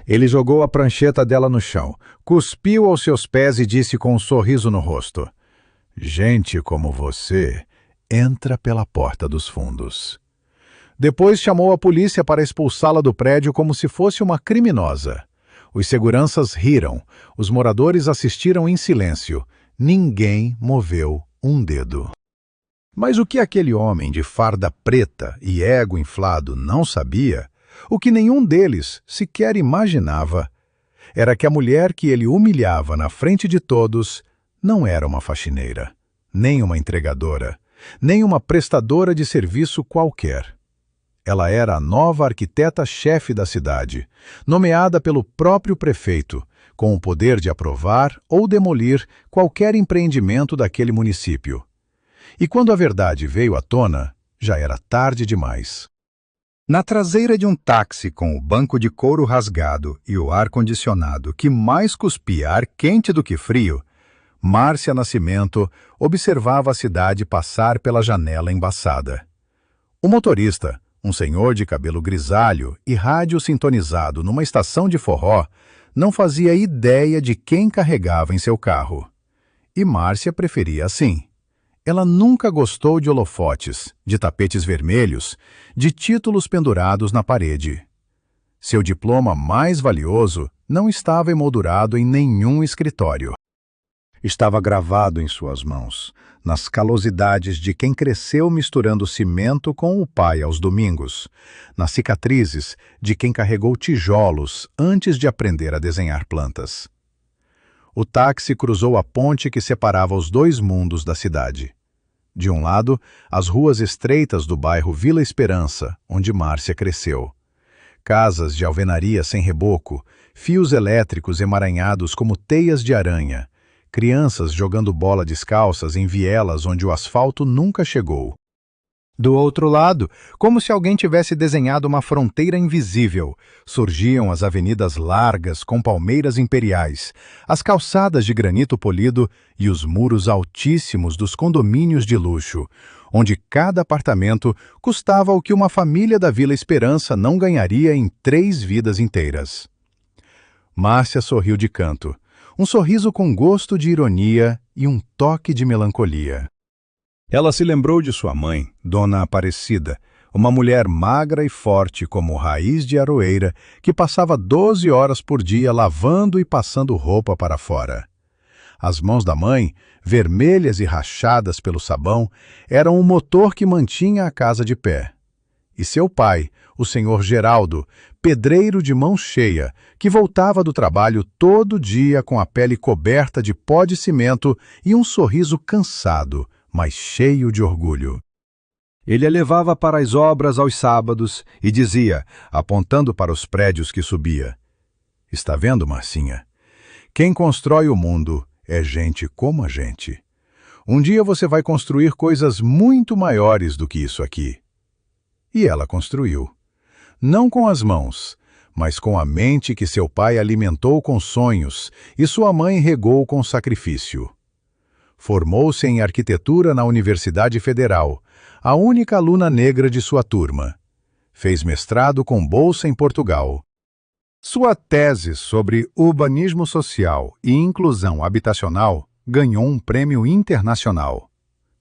Ele jogou a prancheta dela no chão, cuspiu aos seus pés e disse com um sorriso no rosto: "Gente como você entra pela porta dos fundos." Depois chamou a polícia para expulsá-la do prédio como se fosse uma criminosa. Os seguranças riram, os moradores assistiram em silêncio. Ninguém moveu um dedo. Mas o que aquele homem de farda preta e ego inflado não sabia, o que nenhum deles sequer imaginava, era que a mulher que ele humilhava na frente de todos não era uma faxineira, nem uma entregadora, nem uma prestadora de serviço qualquer. Ela era a nova arquiteta-chefe da cidade, nomeada pelo próprio prefeito, com o poder de aprovar ou demolir qualquer empreendimento daquele município. E quando a verdade veio à tona, já era tarde demais. Na traseira de um táxi com o banco de couro rasgado e o ar-condicionado que mais cuspia ar quente do que frio, Márcia Nascimento observava a cidade passar pela janela embaçada. O motorista, um senhor de cabelo grisalho e rádio sintonizado numa estação de forró, não fazia ideia de quem carregava em seu carro. E Márcia preferia assim. Ela nunca gostou de holofotes, de tapetes vermelhos, de títulos pendurados na parede. Seu diploma mais valioso não estava emoldurado em nenhum escritório. Estava gravado em suas mãos, nas calosidades de quem cresceu misturando cimento com o pai aos domingos, nas cicatrizes de quem carregou tijolos antes de aprender a desenhar plantas. O táxi cruzou a ponte que separava os dois mundos da cidade. De um lado, as ruas estreitas do bairro Vila Esperança, onde Márcia cresceu. Casas de alvenaria sem reboco, fios elétricos emaranhados como teias de aranha, crianças jogando bola descalças em vielas onde o asfalto nunca chegou. Do outro lado, como se alguém tivesse desenhado uma fronteira invisível, surgiam as avenidas largas com palmeiras imperiais, as calçadas de granito polido e os muros altíssimos dos condomínios de luxo, onde cada apartamento custava o que uma família da Vila Esperança não ganharia em 3 vidas inteiras. Márcia sorriu de canto, um sorriso com gosto de ironia e um toque de melancolia. Ela se lembrou de sua mãe, Dona Aparecida, uma mulher magra e forte como raiz de aroeira, que passava 12 horas por dia lavando e passando roupa para fora. As mãos da mãe, vermelhas e rachadas pelo sabão, eram o motor que mantinha a casa de pé. E seu pai, o senhor Geraldo, pedreiro de mão cheia, que voltava do trabalho todo dia com a pele coberta de pó de cimento e um sorriso cansado, mas cheio de orgulho. Ele a levava para as obras aos sábados e dizia, apontando para os prédios que subia: "Está vendo, Marcinha? Quem constrói o mundo é gente como a gente. Um dia você vai construir coisas muito maiores do que isso aqui." E ela construiu. Não com as mãos, mas com a mente que seu pai alimentou com sonhos e sua mãe regou com sacrifício. Formou-se em arquitetura na Universidade Federal, a única aluna negra de sua turma. Fez mestrado com bolsa em Portugal. Sua tese sobre urbanismo social e inclusão habitacional ganhou um prêmio internacional.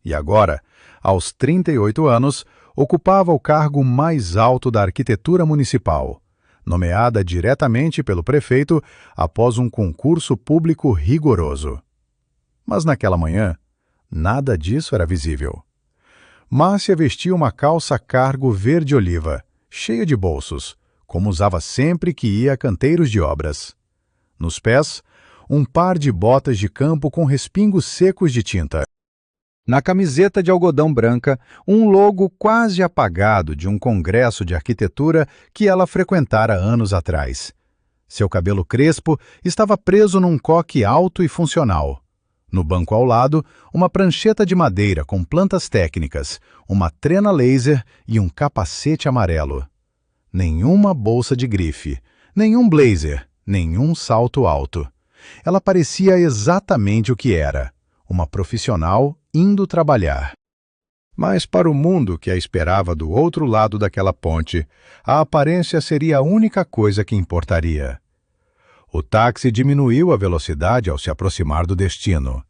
E agora, aos 38 anos, ocupava o cargo mais alto da arquitetura municipal, nomeada diretamente pelo prefeito após um concurso público rigoroso. Mas naquela manhã, nada disso era visível. Márcia vestia uma calça cargo verde-oliva, cheia de bolsos, como usava sempre que ia a canteiros de obras. Nos pés, um par de botas de campo com respingos secos de tinta. Na camiseta de algodão branca, um logo quase apagado de um congresso de arquitetura que ela frequentara anos atrás. Seu cabelo crespo estava preso num coque alto e funcional. No banco ao lado, uma prancheta de madeira com plantas técnicas, uma trena laser e um capacete amarelo. Nenhuma bolsa de grife, nenhum blazer, nenhum salto alto. Ela parecia exatamente o que era, uma profissional indo trabalhar. Mas para o mundo que a esperava do outro lado daquela ponte, a aparência seria a única coisa que importaria. O táxi diminuiu a velocidade ao se aproximar do destino.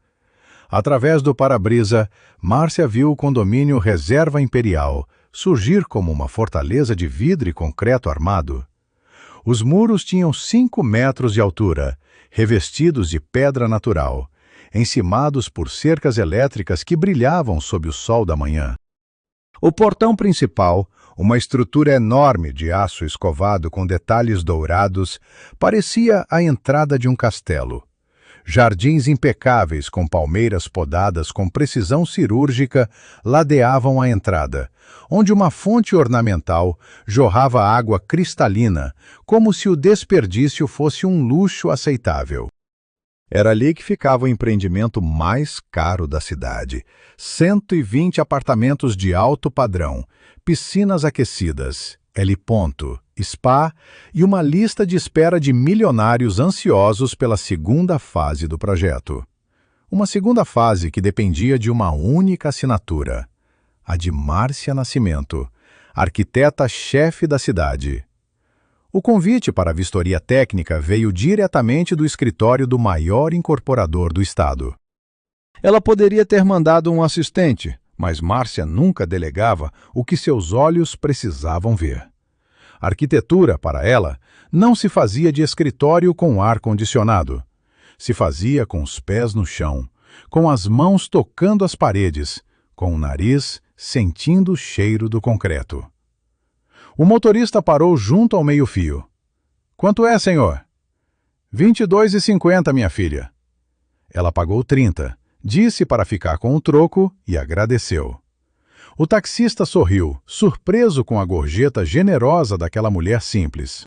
Através do para-brisa, Márcia viu o condomínio Reserva Imperial surgir como uma fortaleza de vidro e concreto armado. Os muros tinham 5 metros de altura, revestidos de pedra natural, encimados por cercas elétricas que brilhavam sob o sol da manhã. O portão principal, uma estrutura enorme de aço escovado com detalhes dourados, parecia a entrada de um castelo. Jardins impecáveis com palmeiras podadas com precisão cirúrgica ladeavam a entrada, onde uma fonte ornamental jorrava água cristalina, como se o desperdício fosse um luxo aceitável. Era ali que ficava o empreendimento mais caro da cidade. 120 apartamentos de alto padrão, piscinas aquecidas, heliponto, spa e uma lista de espera de milionários ansiosos pela segunda fase do projeto. Uma segunda fase que dependia de uma única assinatura, a de Márcia Nascimento, arquiteta-chefe da cidade. O convite para a vistoria técnica veio diretamente do escritório do maior incorporador do estado. Ela poderia ter mandado um assistente, mas Márcia nunca delegava o que seus olhos precisavam ver. A arquitetura, para ela, não se fazia de escritório com ar-condicionado. Se fazia com os pés no chão, com as mãos tocando as paredes, com o nariz sentindo o cheiro do concreto. O motorista parou junto ao meio-fio. "Quanto é, senhor?" "22,50, minha filha." Ela pagou 30, disse para ficar com o troco e agradeceu. O taxista sorriu, surpreso com a gorjeta generosa daquela mulher simples.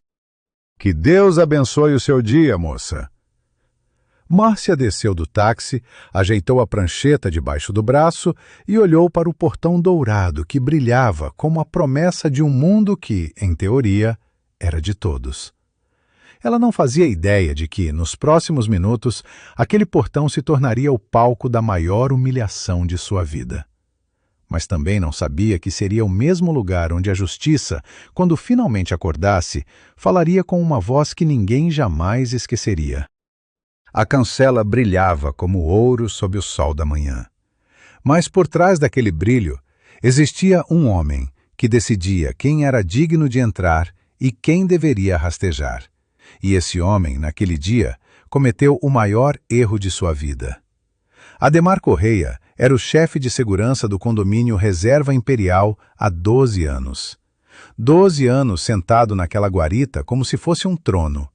"Que Deus abençoe o seu dia, moça." Márcia desceu do táxi, ajeitou a prancheta debaixo do braço e olhou para o portão dourado que brilhava como a promessa de um mundo que, em teoria, era de todos. Ela não fazia ideia de que, nos próximos minutos, aquele portão se tornaria o palco da maior humilhação de sua vida. Mas também não sabia que seria o mesmo lugar onde a justiça, quando finalmente acordasse, falaria com uma voz que ninguém jamais esqueceria. A cancela brilhava como ouro sob o sol da manhã. Mas por trás daquele brilho, existia um homem que decidia quem era digno de entrar e quem deveria rastejar. E esse homem, naquele dia, cometeu o maior erro de sua vida. Ademar Correia era o chefe de segurança do condomínio Reserva Imperial há 12 anos. 12 anos sentado naquela guarita como se fosse um trono.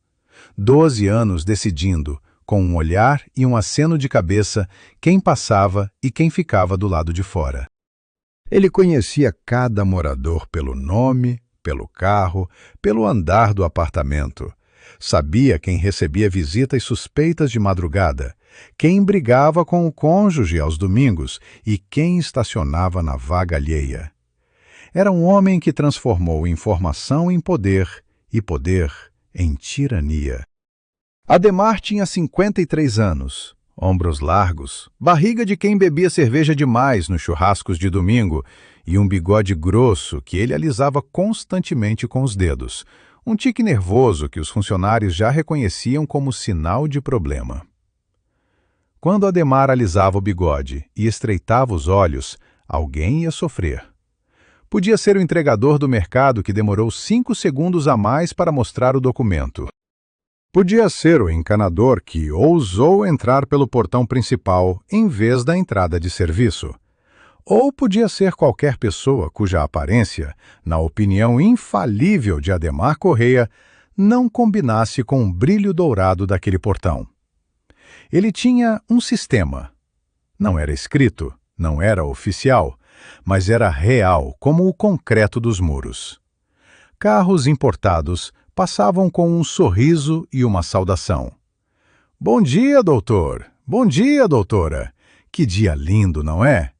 12 anos decidindo, com um olhar e um aceno de cabeça, quem passava e quem ficava do lado de fora. Ele conhecia cada morador pelo nome, pelo carro, pelo andar do apartamento. Sabia quem recebia visitas suspeitas de madrugada, quem brigava com o cônjuge aos domingos e quem estacionava na vaga alheia. Era um homem que transformou informação em poder e poder em tirania. Ademar tinha 53 anos, ombros largos, barriga de quem bebia cerveja demais nos churrascos de domingo e um bigode grosso que ele alisava constantemente com os dedos, um tique nervoso que os funcionários já reconheciam como sinal de problema. Quando Ademar alisava o bigode e estreitava os olhos, alguém ia sofrer. Podia ser o entregador do mercado que demorou 5 segundos a mais para mostrar o documento. Podia ser o encanador que ousou entrar pelo portão principal em vez da entrada de serviço. Ou podia ser qualquer pessoa cuja aparência, na opinião infalível de Ademar Correia, não combinasse com o brilho dourado daquele portão. Ele tinha um sistema. Não era escrito, não era oficial, mas era real, como o concreto dos muros. Carros importados passavam com um sorriso e uma saudação. "Bom dia, doutor! Bom dia, doutora! Que dia lindo, não é?"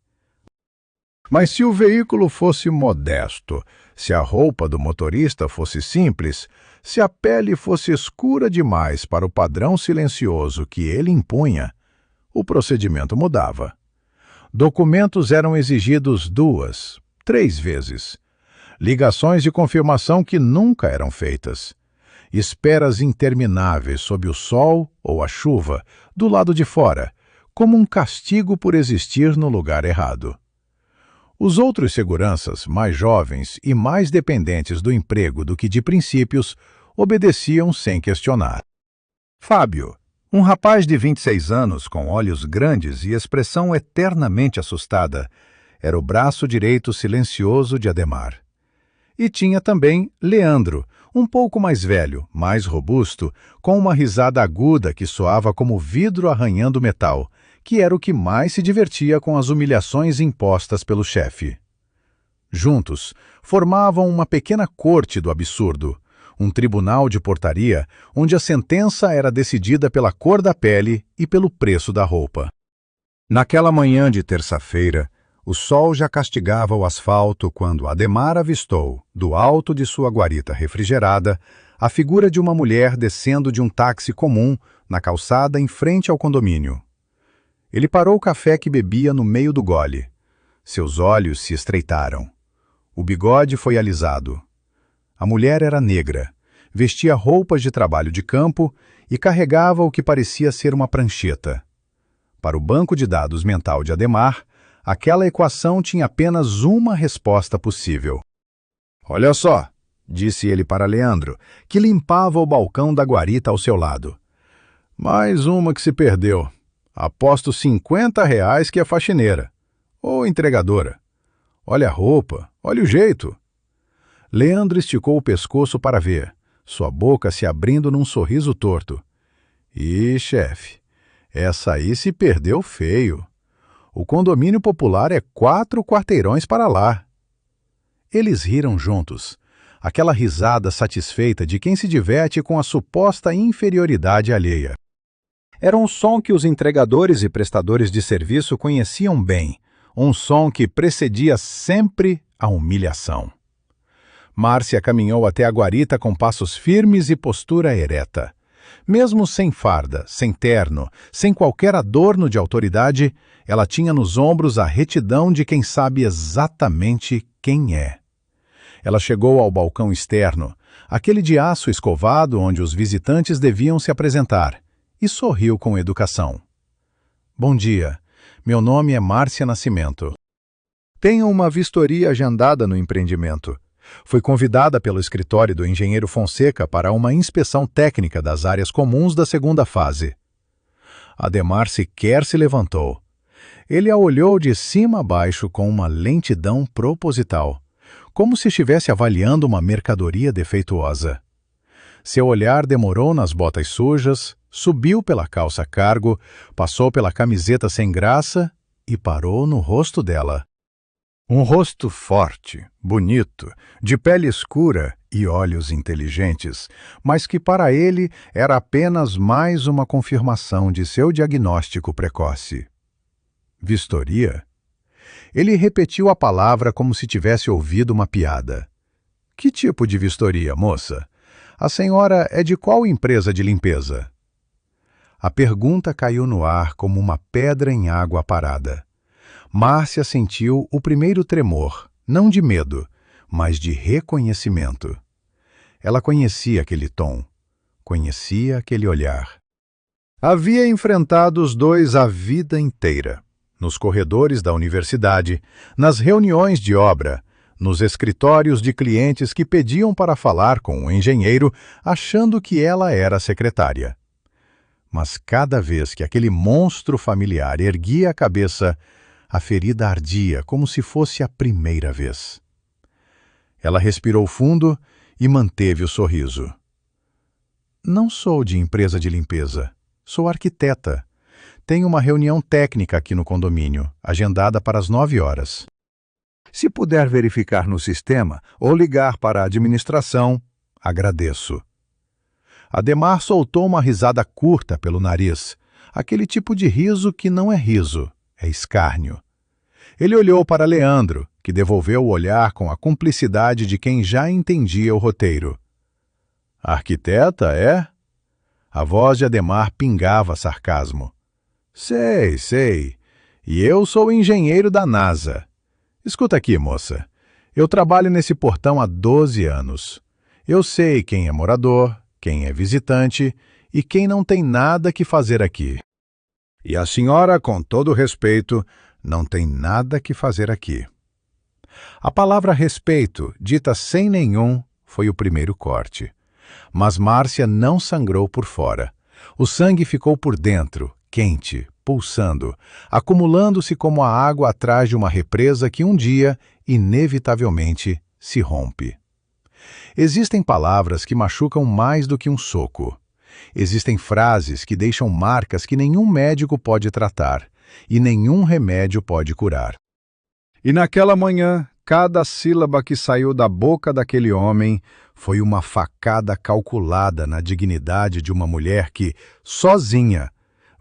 Mas se o veículo fosse modesto, se a roupa do motorista fosse simples, se a pele fosse escura demais para o padrão silencioso que ele impunha, o procedimento mudava. Documentos eram exigidos 2, 3 vezes. Ligações de confirmação que nunca eram feitas. Esperas intermináveis sob o sol ou a chuva, do lado de fora, como um castigo por existir no lugar errado. Os outros seguranças, mais jovens e mais dependentes do emprego do que de princípios, obedeciam sem questionar. Fábio, um rapaz de 26 anos com olhos grandes e expressão eternamente assustada, era o braço direito silencioso de Adhemar. E tinha também Leandro, um pouco mais velho, mais robusto, com uma risada aguda que soava como vidro arranhando metal, que era o que mais se divertia com as humilhações impostas pelo chefe. Juntos, formavam uma pequena corte do absurdo, um tribunal de portaria onde a sentença era decidida pela cor da pele e pelo preço da roupa. Naquela manhã de terça-feira, o sol já castigava o asfalto quando Adhemar avistou, do alto de sua guarita refrigerada, a figura de uma mulher descendo de um táxi comum na calçada em frente ao condomínio. Ele parou o café que bebia no meio do gole. Seus olhos se estreitaram. O bigode foi alisado. A mulher era negra, vestia roupas de trabalho de campo e carregava o que parecia ser uma prancheta. Para o banco de dados mental de Adhemar, aquela equação tinha apenas uma resposta possível. "Olha só", disse ele para Leandro, que limpava o balcão da guarita ao seu lado. "Mais uma que se perdeu. Aposto R$ 50 que é faxineira. Ou entregadora. Olha a roupa, olha o jeito." Leandro esticou o pescoço para ver, sua boca se abrindo num sorriso torto. "Ih, chefe, essa aí se perdeu feio. O condomínio popular é 4 quarteirões para lá." Eles riram juntos, aquela risada satisfeita de quem se diverte com a suposta inferioridade alheia. Era um som que os entregadores e prestadores de serviço conheciam bem, um som que precedia sempre a humilhação. Márcia caminhou até a guarita com passos firmes e postura ereta. Mesmo sem farda, sem terno, sem qualquer adorno de autoridade, ela tinha nos ombros a retidão de quem sabe exatamente quem é. Ela chegou ao balcão externo, aquele de aço escovado onde os visitantes deviam se apresentar, e sorriu com educação. "Bom dia, meu nome é Márcia Nascimento. Tenho uma vistoria agendada no empreendimento. Fui convidada pelo escritório do engenheiro Fonseca para uma inspeção técnica das áreas comuns da segunda fase." Adhemar sequer se levantou. Ele a olhou de cima a baixo com uma lentidão proposital, como se estivesse avaliando uma mercadoria defeituosa. Seu olhar demorou nas botas sujas, subiu pela calça cargo, passou pela camiseta sem graça e parou no rosto dela. Um rosto forte, bonito, de pele escura e olhos inteligentes, mas que para ele era apenas mais uma confirmação de seu diagnóstico precoce. Vistoria? Ele repetiu a palavra como se tivesse ouvido uma piada. "Que tipo de vistoria, moça? A senhora é de qual empresa de limpeza?" A pergunta caiu no ar como uma pedra em água parada. Márcia sentiu o primeiro tremor, não de medo, mas de reconhecimento. Ela conhecia aquele tom, conhecia aquele olhar. Havia enfrentado os dois a vida inteira, nos corredores da universidade, nas reuniões de obra, nos escritórios de clientes que pediam para falar com o engenheiro, achando que ela era a secretária. Mas cada vez que aquele monstro familiar erguia a cabeça, a ferida ardia como se fosse a primeira vez. Ela respirou fundo e manteve o sorriso. "Não sou de empresa de limpeza. Sou arquiteta. Tenho uma reunião técnica aqui no condomínio, agendada para as 9 horas. Se puder verificar no sistema ou ligar para a administração, agradeço." Adhemar soltou uma risada curta pelo nariz, aquele tipo de riso que não é riso, é escárnio. Ele olhou para Leandro, que devolveu o olhar com a cumplicidade de quem já entendia o roteiro. "Arquiteta, é?" A voz de Adhemar pingava sarcasmo. Sei, sei. E eu sou engenheiro da NASA. Escuta aqui, moça. Eu trabalho nesse portão há 12 anos. Eu sei quem é morador, quem é visitante e quem não tem nada que fazer aqui. E a senhora, com todo respeito, não tem nada que fazer aqui. A palavra respeito, dita sem nenhum, foi o primeiro corte. Mas Márcia não sangrou por fora. O sangue ficou por dentro, quente, pulsando, acumulando-se como a água atrás de uma represa que um dia, inevitavelmente, se rompe. Existem palavras que machucam mais do que um soco. Existem frases que deixam marcas que nenhum médico pode tratar e nenhum remédio pode curar. E naquela manhã, cada sílaba que saiu da boca daquele homem foi uma facada calculada na dignidade de uma mulher que, sozinha,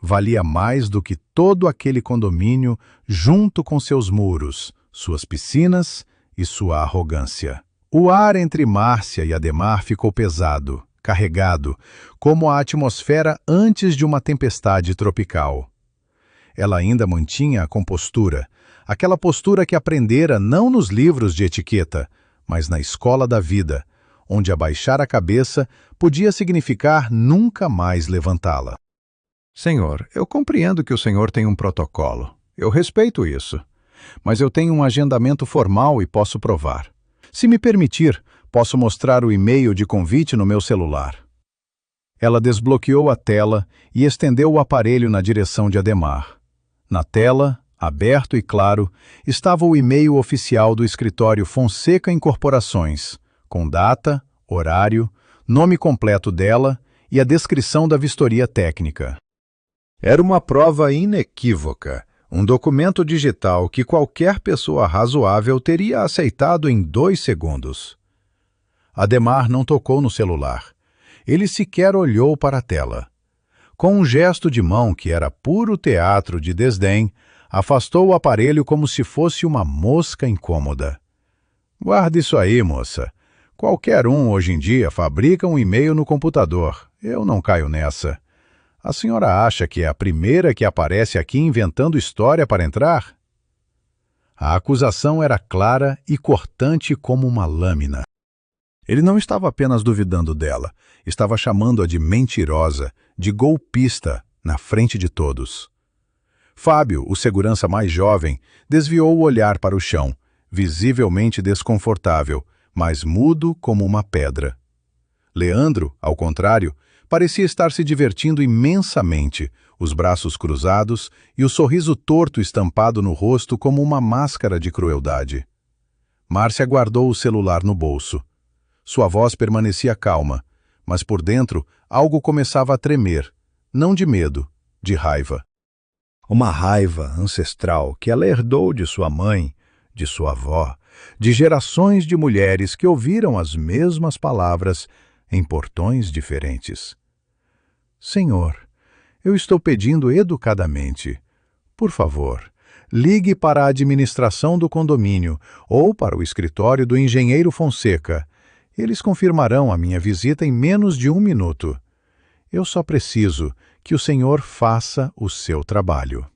valia mais do que todo aquele condomínio junto com seus muros, suas piscinas e sua arrogância. O ar entre Márcia e Adhemar ficou pesado, carregado, como a atmosfera antes de uma tempestade tropical. Ela ainda mantinha a compostura, aquela postura que aprendera não nos livros de etiqueta, mas na escola da vida, onde abaixar a cabeça podia significar nunca mais levantá-la. Senhor, eu compreendo que o senhor tem um protocolo. Eu respeito isso. Mas eu tenho um agendamento formal e posso provar. Se me permitir, posso mostrar o e-mail de convite no meu celular. Ela desbloqueou a tela e estendeu o aparelho na direção de Adhemar. Na tela, aberto e claro, estava o e-mail oficial do escritório Fonseca Incorporações, com data, horário, nome completo dela e a descrição da vistoria técnica. Era uma prova inequívoca, um documento digital que qualquer pessoa razoável teria aceitado em 2 segundos. Adhemar não tocou no celular. Ele sequer olhou para a tela. Com um gesto de mão que era puro teatro de desdém, afastou o aparelho como se fosse uma mosca incômoda. Guarde isso aí, moça. Qualquer um hoje em dia fabrica um e-mail no computador. Eu não caio nessa. A senhora acha que é a primeira que aparece aqui inventando história para entrar? A acusação era clara e cortante como uma lâmina. Ele não estava apenas duvidando dela, estava chamando-a de mentirosa, de golpista, na frente de todos. Fábio, o segurança mais jovem, desviou o olhar para o chão, visivelmente desconfortável, mas mudo como uma pedra. Leandro, ao contrário, parecia estar se divertindo imensamente, os braços cruzados e o sorriso torto estampado no rosto como uma máscara de crueldade. Márcia guardou o celular no bolso. Sua voz permanecia calma, mas por dentro algo começava a tremer, não de medo, de raiva. Uma raiva ancestral que ela herdou de sua mãe, de sua avó, de gerações de mulheres que ouviram as mesmas palavras em portões diferentes. Senhor, eu estou pedindo educadamente. Por favor, ligue para a administração do condomínio ou para o escritório do engenheiro Fonseca. Eles confirmarão a minha visita em menos de 1 minuto. Eu só preciso que o senhor faça o seu trabalho.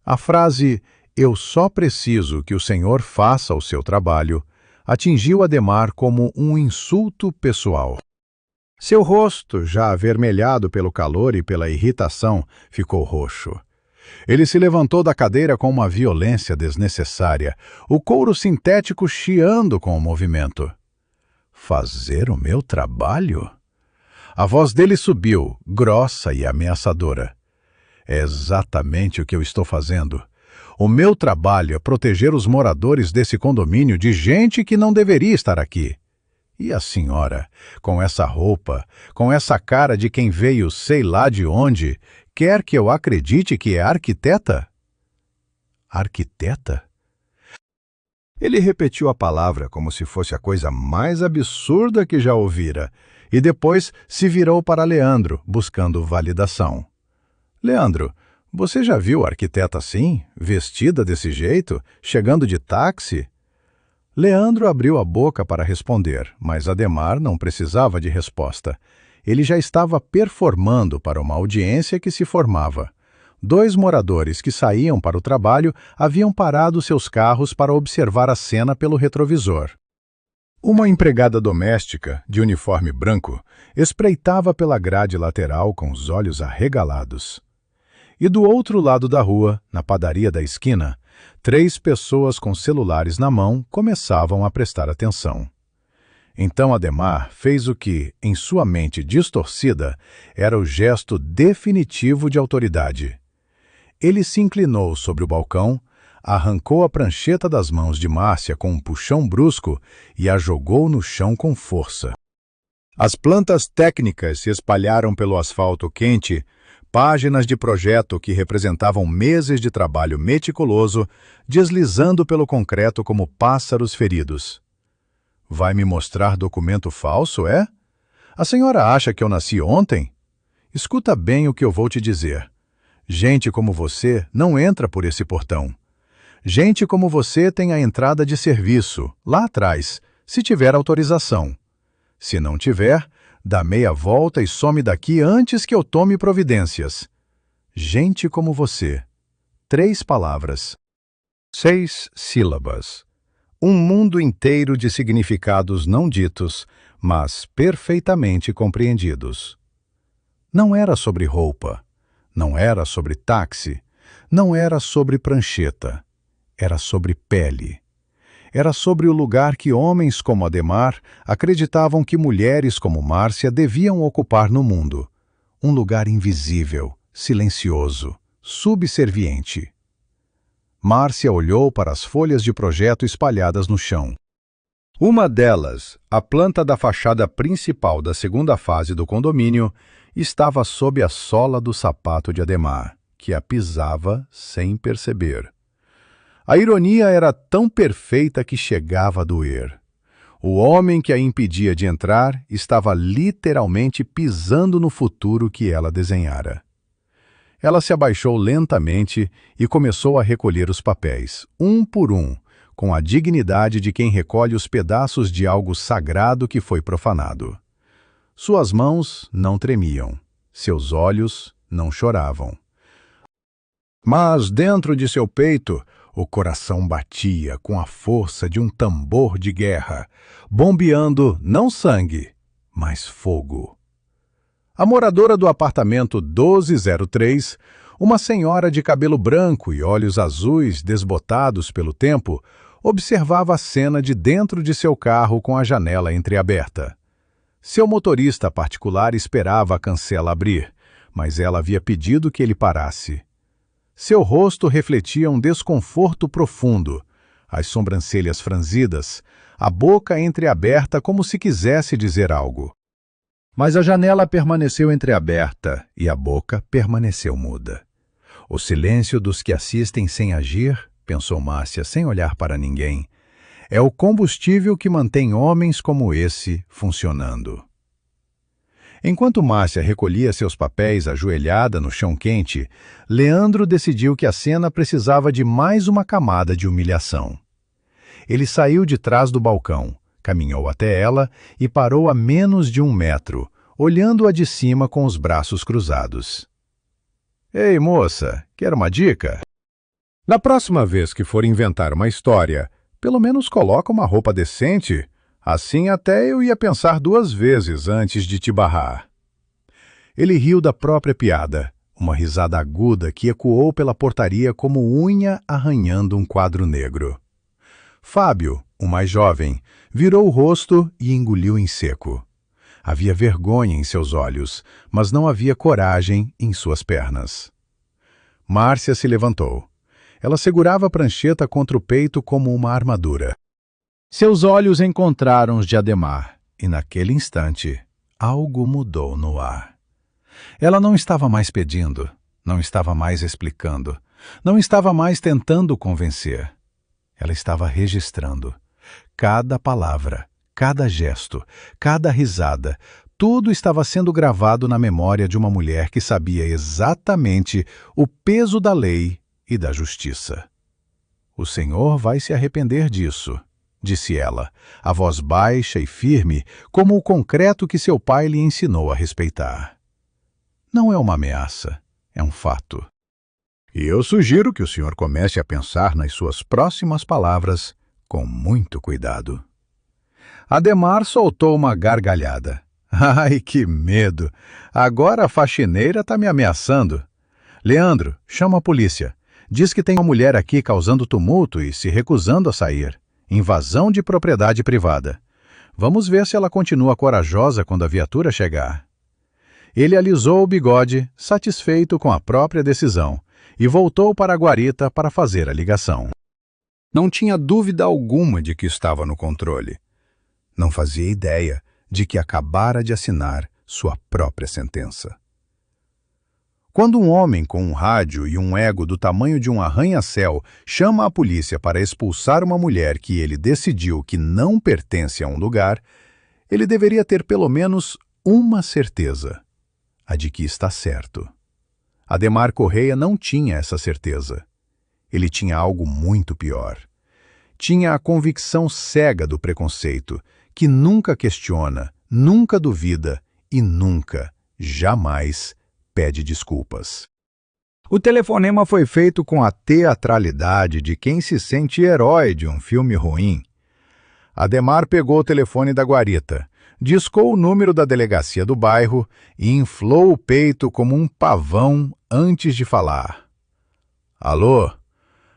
A frase "eu só preciso que o senhor faça o seu trabalho" atingiu Adhemar como um insulto pessoal. Seu rosto, já avermelhado pelo calor e pela irritação, ficou roxo. Ele se levantou da cadeira com uma violência desnecessária, o couro sintético chiando com o movimento. Fazer o meu trabalho? A voz dele subiu, grossa e ameaçadora. É exatamente o que eu estou fazendo. O meu trabalho é proteger os moradores desse condomínio de gente que não deveria estar aqui. E a senhora, com essa roupa, com essa cara de quem veio sei lá de onde, quer que eu acredite que é arquiteta? Arquiteta? Ele repetiu a palavra como se fosse a coisa mais absurda que já ouvira, e depois se virou para Leandro, buscando validação. Leandro, você já viu a arquiteta assim, vestida desse jeito, chegando de táxi? Leandro abriu a boca para responder, mas Adhemar não precisava de resposta. Ele já estava performando para uma audiência que se formava. 2 moradores que saíam para o trabalho haviam parado seus carros para observar a cena pelo retrovisor. Uma empregada doméstica, de uniforme branco, espreitava pela grade lateral com os olhos arregalados. E do outro lado da rua, na padaria da esquina, 3 pessoas com celulares na mão começavam a prestar atenção. Então Adhemar fez o que, em sua mente distorcida, era o gesto definitivo de autoridade. Ele se inclinou sobre o balcão, arrancou a prancheta das mãos de Márcia com um puxão brusco e a jogou no chão com força. As plantas técnicas se espalharam pelo asfalto quente, páginas de projeto que representavam meses de trabalho meticuloso, deslizando pelo concreto como pássaros feridos. Vai me mostrar documento falso, é? A senhora acha que eu nasci ontem? Escuta bem o que eu vou te dizer. Gente como você não entra por esse portão. Gente como você tem a entrada de serviço, lá atrás, se tiver autorização. Se não tiver, dá meia volta e some daqui antes que eu tome providências. Gente como você. 3 palavras. 6 sílabas. Um mundo inteiro de significados não ditos, mas perfeitamente compreendidos. Não era sobre roupa, não era sobre táxi, não era sobre prancheta, era sobre pele. Era sobre o lugar que homens como Adhemar acreditavam que mulheres como Márcia deviam ocupar no mundo. Um lugar invisível, silencioso, subserviente. Márcia olhou para as folhas de projeto espalhadas no chão. Uma delas, a planta da fachada principal da segunda fase do condomínio, estava sob a sola do sapato de Adhemar, que a pisava sem perceber. A ironia era tão perfeita que chegava a doer. O homem que a impedia de entrar estava literalmente pisando no futuro que ela desenhara. Ela se abaixou lentamente e começou a recolher os papéis, um por um, com a dignidade de quem recolhe os pedaços de algo sagrado que foi profanado. Suas mãos não tremiam, seus olhos não choravam. Mas dentro de seu peito, o coração batia com a força de um tambor de guerra, bombeando não sangue, mas fogo. A moradora do apartamento 1203, uma senhora de cabelo branco e olhos azuis desbotados pelo tempo, observava a cena de dentro de seu carro com a janela entreaberta. Seu motorista particular esperava a cancela abrir, mas ela havia pedido que ele parasse. Seu rosto refletia um desconforto profundo, as sobrancelhas franzidas, a boca entreaberta como se quisesse dizer algo. Mas a janela permaneceu entreaberta e a boca permaneceu muda. O silêncio dos que assistem sem agir, pensou Márcia sem olhar para ninguém, é o combustível que mantém homens como esse funcionando. Enquanto Márcia recolhia seus papéis ajoelhada no chão quente, Leandro decidiu que a cena precisava de mais uma camada de humilhação. Ele saiu de trás do balcão, caminhou até ela e parou a menos de 1 metro, olhando-a de cima com os braços cruzados. Ei, moça, quer uma dica? Na próxima vez que for inventar uma história, pelo menos coloca uma roupa decente. Assim até eu ia pensar 2 vezes antes de te barrar. Ele riu da própria piada, uma risada aguda que ecoou pela portaria como unha arranhando um quadro negro. Fábio, o mais jovem, virou o rosto e engoliu em seco. Havia vergonha em seus olhos, mas não havia coragem em suas pernas. Márcia se levantou. Ela segurava a prancheta contra o peito como uma armadura. Seus olhos encontraram os de Adhemar, e naquele instante, algo mudou no ar. Ela não estava mais pedindo, não estava mais explicando, não estava mais tentando convencer. Ela estava registrando. Cada palavra, cada gesto, cada risada, tudo estava sendo gravado na memória de uma mulher que sabia exatamente o peso da lei e da justiça. O Senhor vai se arrepender disso, disse ela, a voz baixa e firme, como o concreto que seu pai lhe ensinou a respeitar. Não é uma ameaça, é um fato. E eu sugiro que o senhor comece a pensar nas suas próximas palavras com muito cuidado. Ademar soltou uma gargalhada. Ai, que medo! Agora a faxineira está me ameaçando. Leandro, chama a polícia. Diz que tem uma mulher aqui causando tumulto e se recusando a sair. Invasão de propriedade privada. Vamos ver se ela continua corajosa quando a viatura chegar. Ele alisou o bigode, satisfeito com a própria decisão, e voltou para a guarita para fazer a ligação. Não tinha dúvida alguma de que estava no controle. Não fazia ideia de que acabara de assinar sua própria sentença. Quando um homem com um rádio e um ego do tamanho de um arranha-céu chama a polícia para expulsar uma mulher que ele decidiu que não pertence a um lugar, ele deveria ter pelo menos uma certeza: a de que está certo. Ademar Correia não tinha essa certeza. Ele tinha algo muito pior. Tinha a convicção cega do preconceito, que nunca questiona, nunca duvida e nunca, jamais, pede desculpas. O telefonema foi feito com a teatralidade de quem se sente herói de um filme ruim. Ademar pegou o telefone da guarita, discou o número da delegacia do bairro e inflou o peito como um pavão antes de falar. Alô,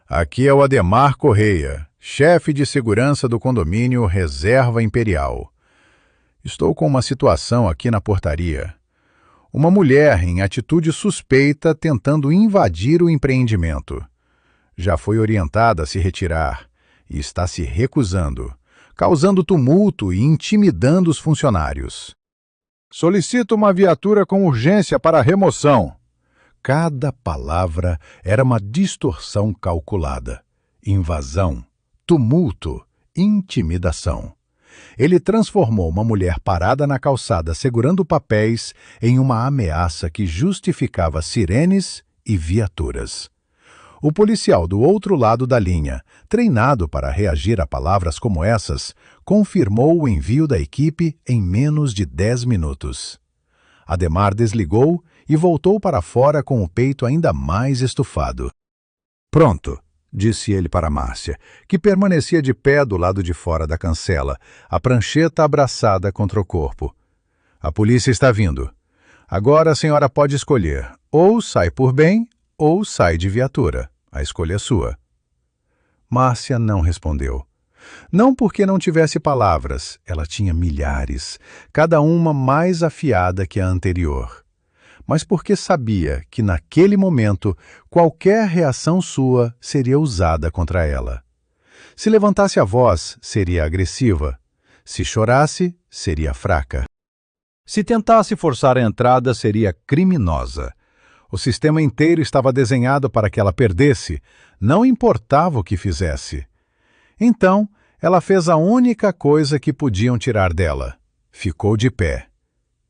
aqui é o Ademar Correia, chefe de segurança do condomínio Reserva Imperial. Estou com uma situação aqui na portaria. Uma mulher em atitude suspeita tentando invadir o empreendimento. Já foi orientada a se retirar e está se recusando, causando tumulto e intimidando os funcionários. Solicito uma viatura com urgência para remoção. Cada palavra era uma distorção calculada. Invasão, tumulto, intimidação. Ele transformou uma mulher parada na calçada segurando papéis em uma ameaça que justificava sirenes e viaturas. O policial do outro lado da linha, treinado para reagir a palavras como essas, confirmou o envio da equipe em menos de 10 minutos. Ademar desligou e voltou para fora com o peito ainda mais estufado. Pronto, disse ele para Márcia, que permanecia de pé do lado de fora da cancela, a prancheta abraçada contra o corpo. A polícia está vindo. Agora a senhora pode escolher, ou sai por bem, ou sai de viatura. A escolha é sua. Márcia não respondeu. Não porque não tivesse palavras, ela tinha milhares, cada uma mais afiada que a anterior. Mas porque sabia que naquele momento qualquer reação sua seria usada contra ela. Se levantasse a voz, seria agressiva. Se chorasse, seria fraca. Se tentasse forçar a entrada, seria criminosa. O sistema inteiro estava desenhado para que ela perdesse, não importava o que fizesse. Então, ela fez a única coisa que podiam tirar dela. Ficou de pé,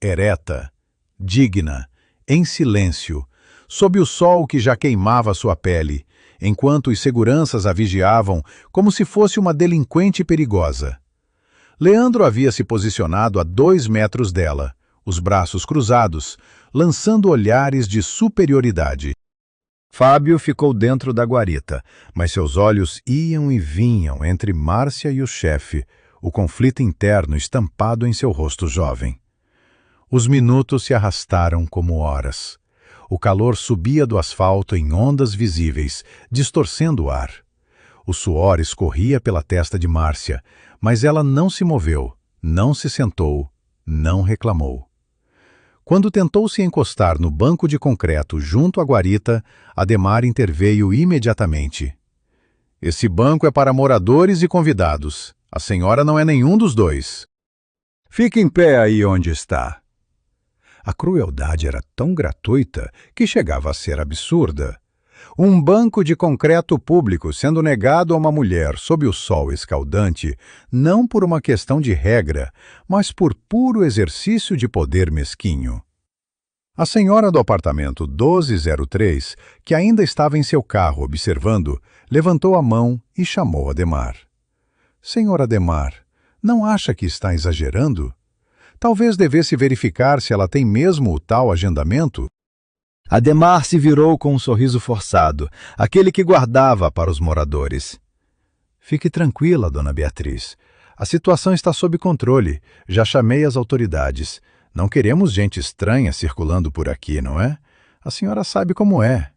ereta, digna, em silêncio, sob o sol que já queimava sua pele, enquanto os seguranças a vigiavam como se fosse uma delinquente perigosa. Leandro havia se posicionado a 2 metros dela, os braços cruzados, lançando olhares de superioridade. Fábio ficou dentro da guarita, mas seus olhos iam e vinham entre Márcia e o chefe, o conflito interno estampado em seu rosto jovem. Os minutos se arrastaram como horas. O calor subia do asfalto em ondas visíveis, distorcendo o ar. O suor escorria pela testa de Márcia, mas ela não se moveu, não se sentou, não reclamou. Quando tentou se encostar no banco de concreto junto à guarita, Ademar interveio imediatamente. Esse banco é para moradores e convidados. A senhora não é nenhum dos dois. Fique em pé aí onde está. A crueldade era tão gratuita que chegava a ser absurda. Um banco de concreto público sendo negado a uma mulher sob o sol escaldante, não por uma questão de regra, mas por puro exercício de poder mesquinho. A senhora do apartamento 1203, que ainda estava em seu carro observando, levantou a mão e chamou Ademar. Senhor Ademar, não acha que está exagerando? Talvez devesse verificar se ela tem mesmo o tal agendamento? Ademar se virou com um sorriso forçado, aquele que guardava para os moradores. Fique tranquila, dona Beatriz. A situação está sob controle. Já chamei as autoridades. Não queremos gente estranha circulando por aqui, não é? A senhora sabe como é.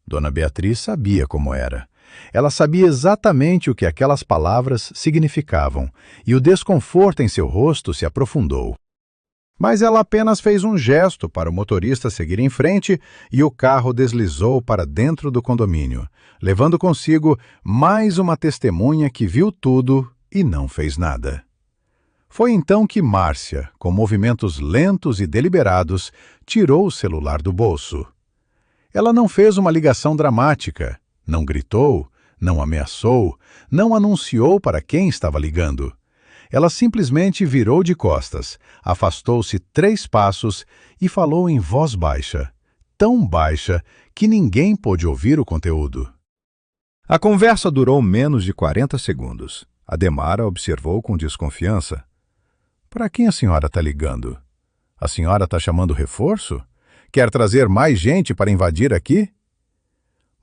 Dona Beatriz sabia como era. Ela sabia exatamente o que aquelas palavras significavam, e o desconforto em seu rosto se aprofundou. Mas ela apenas fez um gesto para o motorista seguir em frente e o carro deslizou para dentro do condomínio, levando consigo mais uma testemunha que viu tudo e não fez nada. Foi então que Márcia, com movimentos lentos e deliberados, tirou o celular do bolso. Ela não fez uma ligação dramática, não gritou, não ameaçou, não anunciou para quem estava ligando. Ela simplesmente virou de costas, afastou-se 3 passos e falou em voz baixa, tão baixa que ninguém pôde ouvir o conteúdo. A conversa durou menos de 40 segundos. Ademara observou com desconfiança. Para quem a senhora está ligando? A senhora está chamando reforço? Quer trazer mais gente para invadir aqui?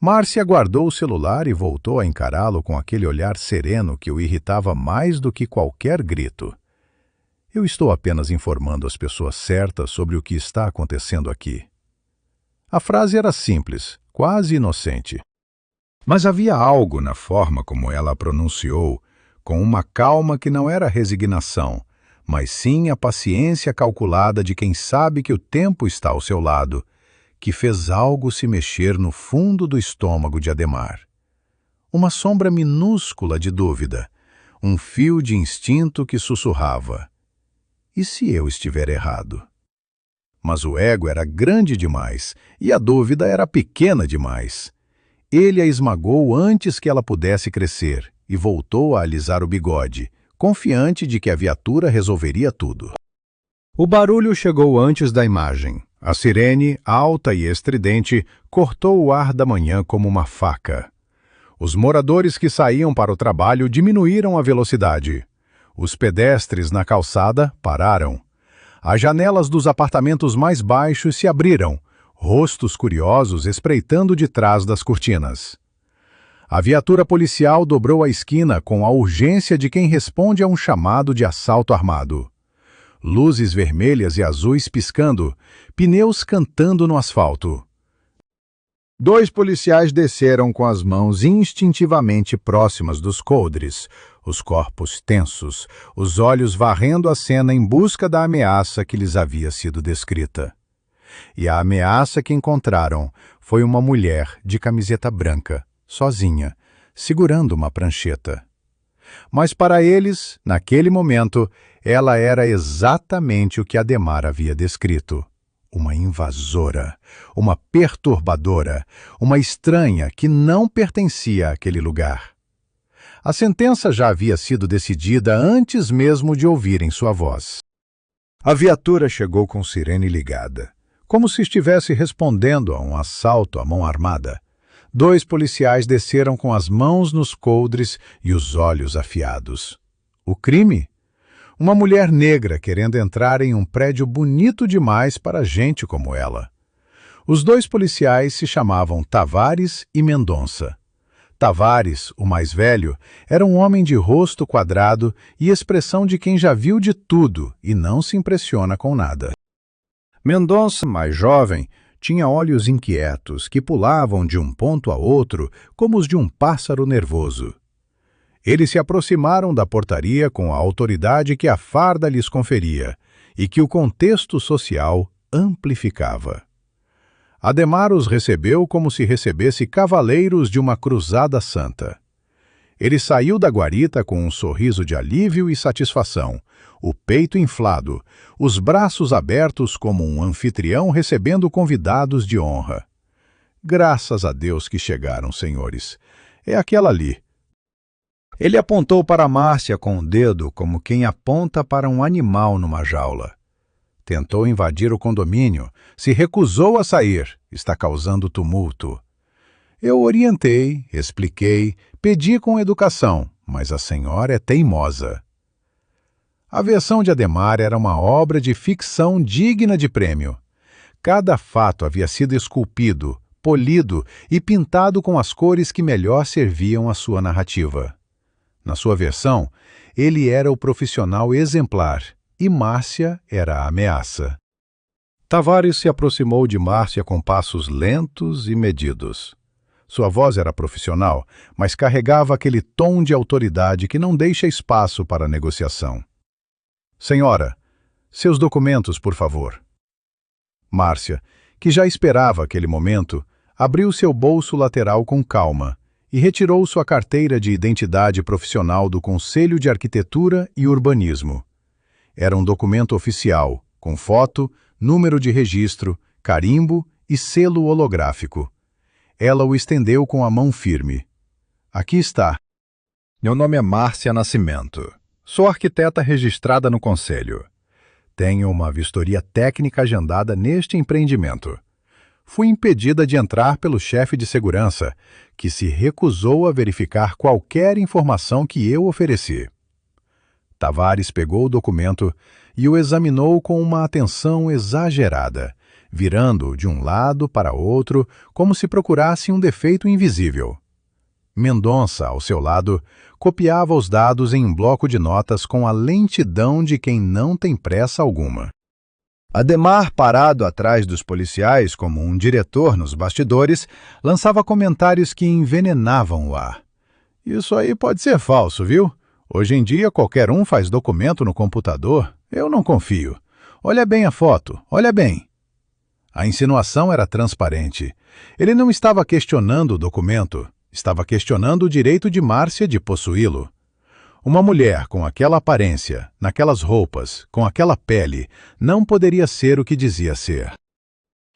Márcia guardou o celular e voltou a encará-lo com aquele olhar sereno que o irritava mais do que qualquer grito. Eu estou apenas informando as pessoas certas sobre o que está acontecendo aqui. A frase era simples, quase inocente. Mas havia algo na forma como ela a pronunciou, com uma calma que não era resignação, mas sim a paciência calculada de quem sabe que o tempo está ao seu lado, que fez algo se mexer no fundo do estômago de Ademar. Uma sombra minúscula de dúvida, um fio de instinto que sussurrava. E se eu estiver errado? Mas o ego era grande demais e a dúvida era pequena demais. Ele a esmagou antes que ela pudesse crescer e voltou a alisar o bigode, confiante de que a viatura resolveria tudo. O barulho chegou antes da imagem. A sirene, alta e estridente, cortou o ar da manhã como uma faca. Os moradores que saíam para o trabalho diminuíram a velocidade. Os pedestres na calçada pararam. As janelas dos apartamentos mais baixos se abriram, rostos curiosos espreitando de trás das cortinas. A viatura policial dobrou a esquina com a urgência de quem responde a um chamado de assalto armado. Luzes vermelhas e azuis piscando, pneus cantando no asfalto. 2 policiais desceram com as mãos instintivamente próximas dos coldres, os corpos tensos, os olhos varrendo a cena em busca da ameaça que lhes havia sido descrita. E a ameaça que encontraram foi uma mulher de camiseta branca, sozinha, segurando uma prancheta. Mas para eles, naquele momento, ela era exatamente o que Ademar havia descrito. Uma invasora, uma perturbadora, uma estranha que não pertencia àquele lugar. A sentença já havia sido decidida antes mesmo de ouvirem sua voz. A viatura chegou com sirene ligada, como se estivesse respondendo a um assalto à mão armada. 2 policiais desceram com as mãos nos coldres e os olhos afiados. O crime? Uma mulher negra querendo entrar em um prédio bonito demais para gente como ela. Os 2 policiais se chamavam Tavares e Mendonça. Tavares, o mais velho, era um homem de rosto quadrado e expressão de quem já viu de tudo e não se impressiona com nada. Mendonça, mais jovem, tinha olhos inquietos que pulavam de um ponto a outro como os de um pássaro nervoso. Eles se aproximaram da portaria com a autoridade que a farda lhes conferia e que o contexto social amplificava. Ademar os recebeu como se recebesse cavaleiros de uma cruzada santa. Ele saiu da guarita com um sorriso de alívio e satisfação, o peito inflado, os braços abertos como um anfitrião recebendo convidados de honra. Graças a Deus que chegaram, senhores. É aquela ali. Ele apontou para Márcia com o dedo como quem aponta para um animal numa jaula. Tentou invadir o condomínio, se recusou a sair, está causando tumulto. Eu orientei, expliquei, pedi com educação, mas a senhora é teimosa. A versão de Ademar era uma obra de ficção digna de prêmio. Cada fato havia sido esculpido, polido e pintado com as cores que melhor serviam à sua narrativa. Na sua versão, Ele era o profissional exemplar e Márcia era a ameaça. Tavares se aproximou de Márcia com passos lentos e medidos. Sua voz era profissional, mas carregava aquele tom de autoridade que não deixa espaço para negociação. Senhora, seus documentos, por favor. Márcia, que já esperava aquele momento, abriu seu bolso lateral com calma e retirou sua carteira de identidade profissional do Conselho de Arquitetura e Urbanismo. Era um documento oficial, com foto, número de registro, carimbo e selo holográfico. Ela o estendeu com a mão firme. Aqui está. Meu nome é Márcia Nascimento. Sou arquiteta registrada no Conselho. Tenho uma vistoria técnica agendada neste empreendimento. Fui impedida de entrar pelo chefe de segurança, que se recusou a verificar qualquer informação que eu ofereci. Tavares pegou o documento e o examinou com uma atenção exagerada, virando-o de um lado para outro como se procurasse um defeito invisível. Mendonça, ao seu lado, copiava os dados em um bloco de notas com a lentidão de quem não tem pressa alguma. Ademar, parado atrás dos policiais como um diretor nos bastidores, lançava comentários que envenenavam o ar. Isso aí pode ser falso, viu? Hoje em dia qualquer um faz documento no computador. Eu não confio. Olha bem a foto, olha bem. A insinuação era transparente. Ele não estava questionando o documento, estava questionando o direito de Márcia de possuí-lo. Uma mulher com aquela aparência, naquelas roupas, com aquela pele, não poderia ser o que dizia ser.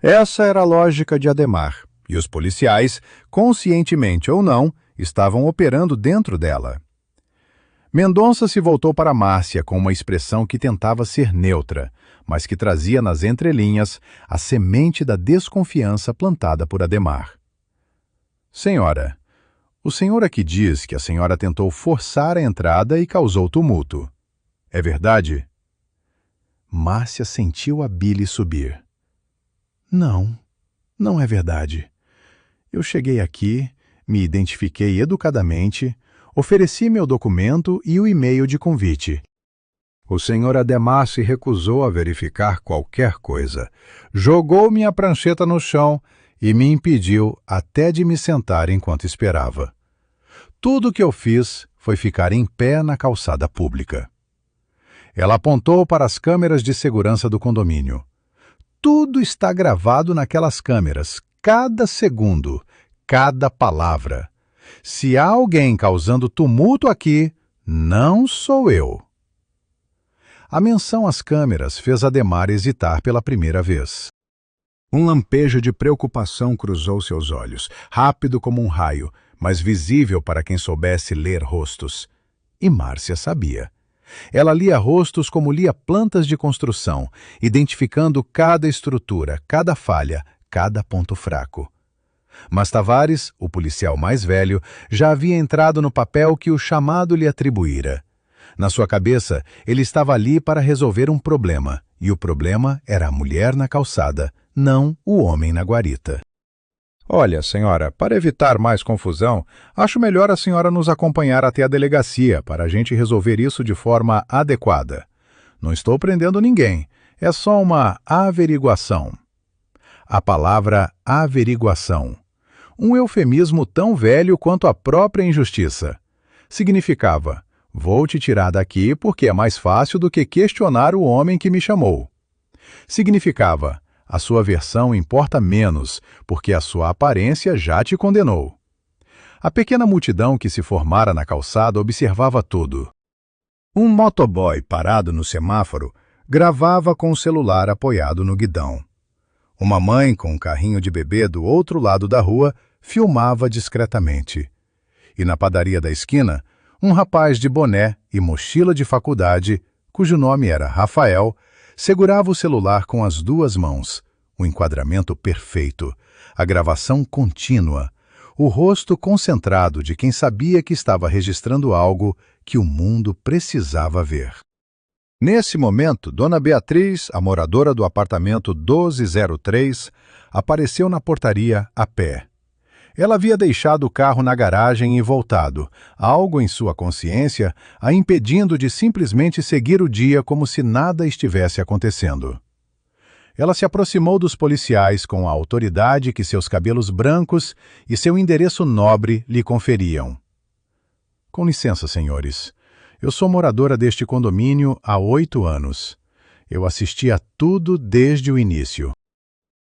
Essa era a lógica de Ademar, e os policiais, conscientemente ou não, estavam operando dentro dela. Mendonça se voltou para Márcia com uma expressão que tentava ser neutra, mas que trazia nas entrelinhas a semente da desconfiança plantada por Ademar. Senhora, o senhor aqui diz que a senhora tentou forçar a entrada e causou tumulto. É verdade? Márcia sentiu a bile subir. Não, não é verdade. Eu cheguei aqui, me identifiquei educadamente, ofereci meu documento e o e-mail de convite. O senhor Ademar se recusou a verificar qualquer coisa, jogou minha prancheta no chão e me impediu até de me sentar enquanto esperava. Tudo o que eu fiz foi ficar em pé na calçada pública. Ela apontou para as câmeras de segurança do condomínio. Tudo está gravado naquelas câmeras, cada segundo, cada palavra. Se há alguém causando tumulto aqui, não sou eu. A menção às câmeras fez Ademar hesitar pela primeira vez. Um lampejo de preocupação cruzou seus olhos, rápido como um raio, mas visível para quem soubesse ler rostos. E Márcia sabia. Ela lia rostos como lia plantas de construção, identificando cada estrutura, cada falha, cada ponto fraco. Mas Tavares, o policial mais velho, já havia entrado no papel que o chamado lhe atribuíra. Na sua cabeça, ele estava ali para resolver um problema, e o problema era a mulher na calçada, não o homem na guarita. Olha, senhora, para evitar mais confusão, acho melhor a senhora nos acompanhar até a delegacia para a gente resolver isso de forma adequada. Não estou prendendo ninguém, é só uma averiguação. A palavra averiguação. Um eufemismo tão velho quanto a própria injustiça. Significava, vou te tirar daqui porque é mais fácil do que questionar o homem que me chamou. Significava, a sua versão importa menos, porque a sua aparência já te condenou. A pequena multidão que se formara na calçada observava tudo. Um motoboy parado no semáforo gravava com o celular apoiado no guidão. Uma mãe com um carrinho de bebê do outro lado da rua filmava discretamente. E na padaria da esquina, um rapaz de boné e mochila de faculdade, cujo nome era Rafael, segurava o celular com as duas mãos, o enquadramento perfeito, a gravação contínua, o rosto concentrado de quem sabia que estava registrando algo que o mundo precisava ver. Nesse momento, Dona Beatriz, a moradora do apartamento 1203, apareceu na portaria a pé. Ela havia deixado o carro na garagem e voltado, algo em sua consciência a impedindo de simplesmente seguir o dia como se nada estivesse acontecendo. Ela se aproximou dos policiais com a autoridade que seus cabelos brancos e seu endereço nobre lhe conferiam. Com licença, senhores. Eu sou moradora deste condomínio há 8 anos. Eu assisti a tudo desde o início.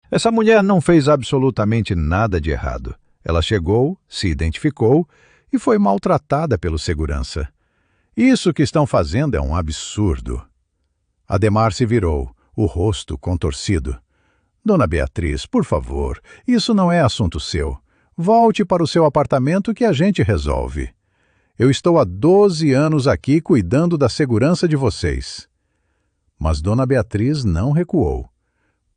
Essa mulher não fez absolutamente nada de errado. Ela chegou, se identificou e foi maltratada pelo segurança. Isso que estão fazendo é um absurdo. Ademar se virou, o rosto contorcido. Dona Beatriz, por favor, isso não é assunto seu. Volte para o seu apartamento que a gente resolve. Eu estou há 12 anos aqui cuidando da segurança de vocês. Mas Dona Beatriz não recuou.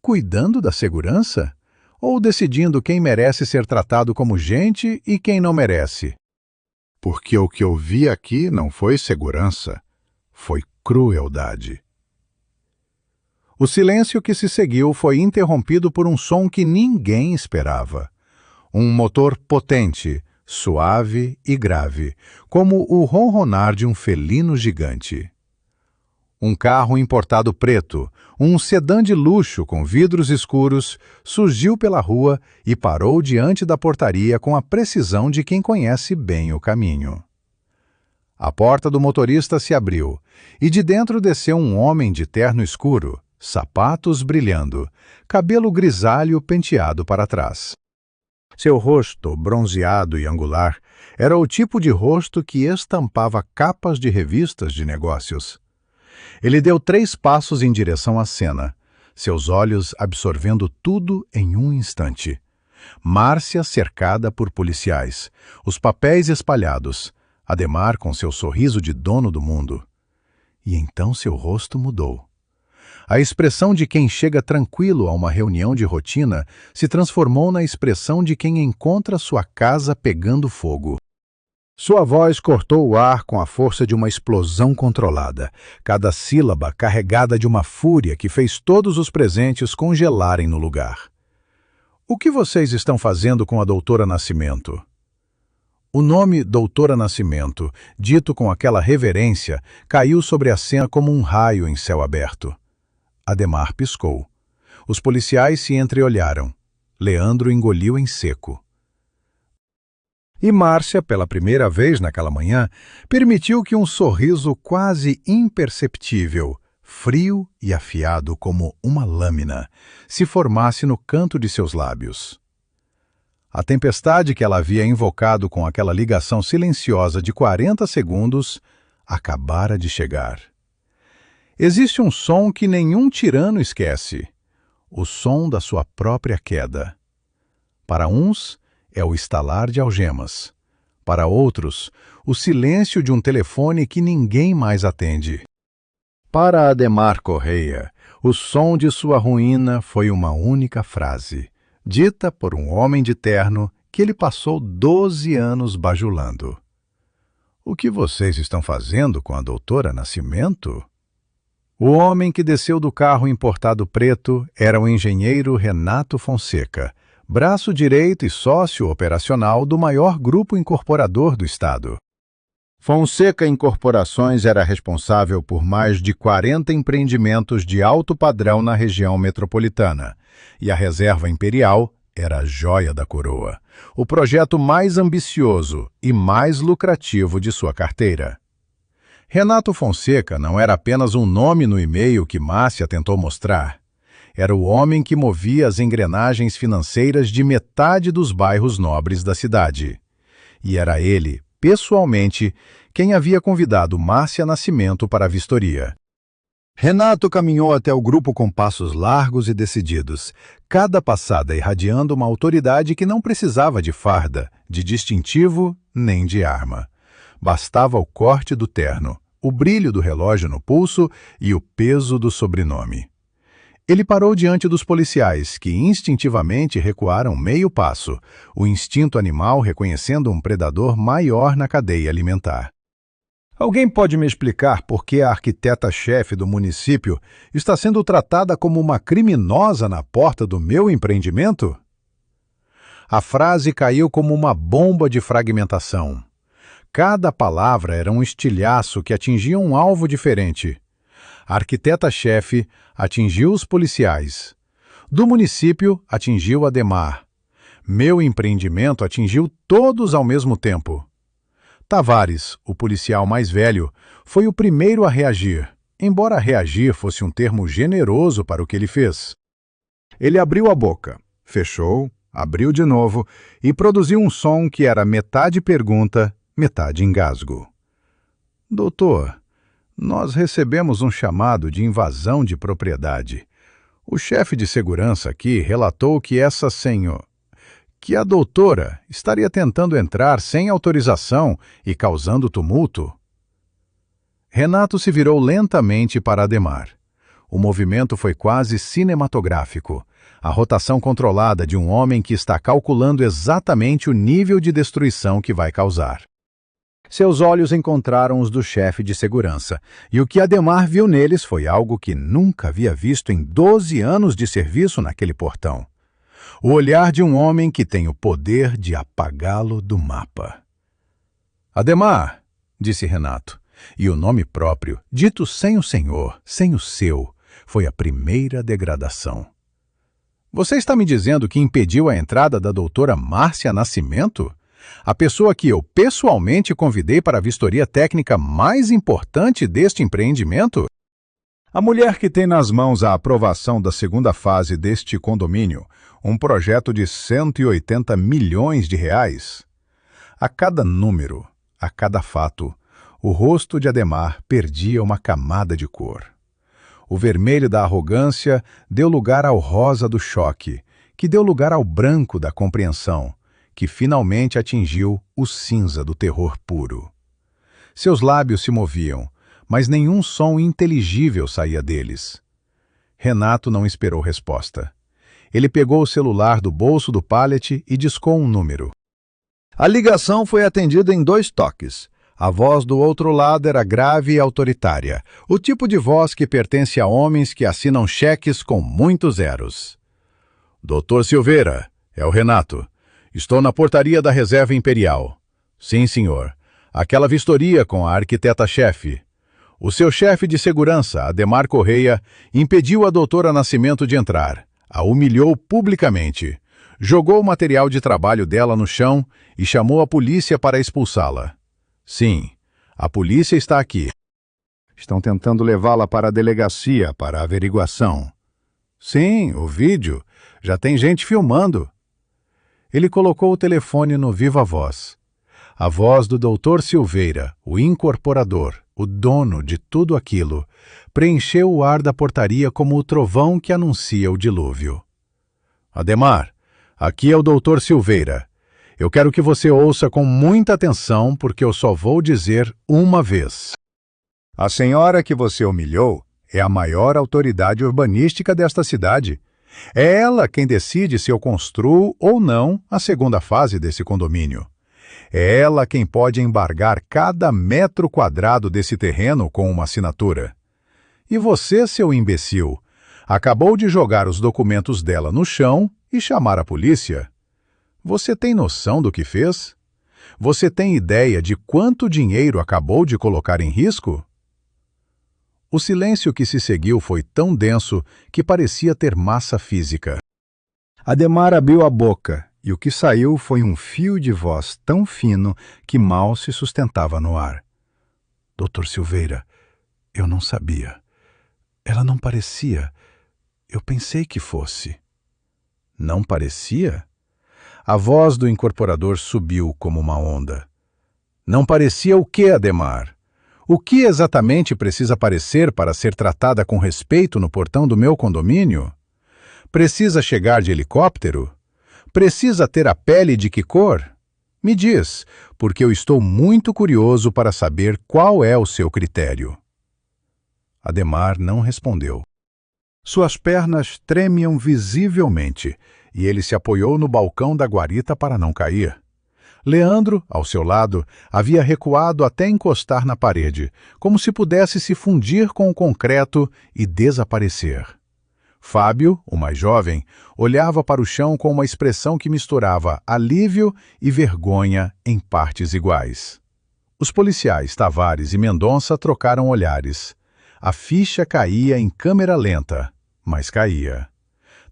Cuidando da segurança? Ou decidindo quem merece ser tratado como gente e quem não merece? Porque o que eu vi aqui não foi segurança, foi crueldade. O silêncio que se seguiu foi interrompido por um som que ninguém esperava. Um motor potente, suave e grave, como o ronronar de um felino gigante. Um carro importado preto, um sedã de luxo com vidros escuros, surgiu pela rua e parou diante da portaria com a precisão de quem conhece bem o caminho. A porta do motorista se abriu e de dentro desceu um homem de terno escuro, sapatos brilhando, cabelo grisalho penteado para trás. Seu rosto, bronzeado e angular, era o tipo de rosto que estampava capas de revistas de negócios. Ele deu 3 passos em direção à cena, seus olhos absorvendo tudo em um instante. Márcia cercada por policiais, os papéis espalhados, Ademar com seu sorriso de dono do mundo. E então seu rosto mudou. A expressão de quem chega tranquilo a uma reunião de rotina se transformou na expressão de quem encontra sua casa pegando fogo. Sua voz cortou o ar com a força de uma explosão controlada, cada sílaba carregada de uma fúria que fez todos os presentes congelarem no lugar. O que vocês estão fazendo com a doutora Nascimento? O nome Doutora Nascimento, dito com aquela reverência, caiu sobre a cena como um raio em céu aberto. Ademar piscou. Os policiais se entreolharam. Leandro engoliu em seco. E Márcia, pela primeira vez naquela manhã, permitiu que um sorriso quase imperceptível, frio e afiado como uma lâmina, se formasse no canto de seus lábios. A tempestade que ela havia invocado com aquela ligação silenciosa de 40 segundos acabara de chegar. Existe um som que nenhum tirano esquece, o som da sua própria queda. Para uns, é o estalar de algemas. Para outros, o silêncio de um telefone que ninguém mais atende. Para Ademar Correia, o som de sua ruína foi uma única frase, dita por um homem de terno que ele passou 12 anos bajulando. O que vocês estão fazendo com a doutora Nascimento? O homem que desceu do carro importado preto era o engenheiro Renato Fonseca, braço direito e sócio operacional do maior grupo incorporador do estado. Fonseca Incorporações era responsável por mais de 40 empreendimentos de alto padrão na região metropolitana, e a Reserva Imperial era a joia da coroa, o projeto mais ambicioso e mais lucrativo de sua carteira. Renato Fonseca não era apenas um nome no e-mail que Márcia tentou mostrar. Era o homem que movia as engrenagens financeiras de metade dos bairros nobres da cidade. E era ele, pessoalmente, quem havia convidado Márcia Nascimento para a vistoria. Renato caminhou até o grupo com passos largos e decididos, cada passada irradiando uma autoridade que não precisava de farda, de distintivo nem de arma. Bastava o corte do terno, o brilho do relógio no pulso e o peso do sobrenome. Ele parou diante dos policiais, que instintivamente recuaram meio passo, o instinto animal reconhecendo um predador maior na cadeia alimentar. Alguém pode me explicar por que a arquiteta-chefe do município está sendo tratada como uma criminosa na porta do meu empreendimento? A frase caiu como uma bomba de fragmentação. Cada palavra era um estilhaço que atingia um alvo diferente. A arquiteta-chefe atingiu os policiais. Do município atingiu Ademar. Meu empreendimento atingiu todos ao mesmo tempo. Tavares, o policial mais velho, foi o primeiro a reagir, embora reagir fosse um termo generoso para o que ele fez. Ele abriu a boca, fechou, abriu de novo e produziu um som que era metade pergunta, metade engasgo. Doutor, nós recebemos um chamado de invasão de propriedade. O chefe de segurança aqui relatou que que a doutora estaria tentando entrar sem autorização e causando tumulto. Renato se virou lentamente para Ademar. O movimento foi quase cinematográfico. A rotação controlada de um homem que está calculando exatamente o nível de destruição que vai causar. Seus olhos encontraram os do chefe de segurança, e o que Ademar viu neles foi algo que nunca havia visto em 12 anos de serviço naquele portão. O olhar de um homem que tem o poder de apagá-lo do mapa. Ademar, disse Renato, e o nome próprio, dito sem o senhor, sem o seu, foi a primeira degradação. Você está me dizendo que impediu a entrada da doutora Márcia Nascimento? A pessoa que eu pessoalmente convidei para a vistoria técnica mais importante deste empreendimento? A mulher que tem nas mãos a aprovação da segunda fase deste condomínio, um projeto de 180 milhões de reais. A cada número, a cada fato, o rosto de Ademar perdia uma camada de cor. O vermelho da arrogância deu lugar ao rosa do choque, que deu lugar ao branco da compreensão, que finalmente atingiu o cinza do terror puro. Seus lábios se moviam, mas nenhum som inteligível saía deles. Renato não esperou resposta. Ele pegou o celular do bolso do pallet e discou um número. A ligação foi atendida em 2 toques. A voz do outro lado era grave e autoritária, o tipo de voz que pertence a homens que assinam cheques com muitos zeros. Doutor Silveira, é o Renato. Estou na portaria da Reserva Imperial. Sim, senhor. Aquela vistoria com a arquiteta-chefe. O seu chefe de segurança, Ademar Correia, impediu a doutora Nascimento de entrar. A humilhou publicamente. Jogou o material de trabalho dela no chão e chamou a polícia para expulsá-la. Sim, a polícia está aqui. Estão tentando levá-la para a delegacia para averiguação. Sim, o vídeo. Já tem gente filmando. Ele colocou o telefone no viva voz. A voz do Dr. Silveira, o incorporador, o dono de tudo aquilo, preencheu o ar da portaria como o trovão que anuncia o dilúvio. Ademar, aqui é o Dr. Silveira. Eu quero que você ouça com muita atenção, porque eu só vou dizer uma vez. A senhora que você humilhou é a maior autoridade urbanística desta cidade. É ela quem decide se eu construo ou não a segunda fase desse condomínio. É ela quem pode embargar cada metro quadrado desse terreno com uma assinatura. E você, seu imbecil, acabou de jogar os documentos dela no chão e chamar a polícia. Você tem noção do que fez? Você tem ideia de quanto dinheiro acabou de colocar em risco? O silêncio que se seguiu foi tão denso que parecia ter massa física. Ademar abriu a boca e o que saiu foi um fio de voz tão fino que mal se sustentava no ar. Dr. Silveira, eu não sabia. Ela não parecia. Eu pensei que fosse. Não parecia? A voz do incorporador subiu como uma onda. Não parecia o quê, Ademar? O que exatamente precisa parecer para ser tratada com respeito no portão do meu condomínio? Precisa chegar de helicóptero? Precisa ter a pele de que cor? Me diz, porque eu estou muito curioso para saber qual é o seu critério. Ademar não respondeu. Suas pernas tremiam visivelmente e ele se apoiou no balcão da guarita para não cair. Leandro, ao seu lado, havia recuado até encostar na parede, como se pudesse se fundir com o concreto e desaparecer. Fábio, o mais jovem, olhava para o chão com uma expressão que misturava alívio e vergonha em partes iguais. Os policiais Tavares e Mendonça trocaram olhares. A ficha caía em câmera lenta, mas caía.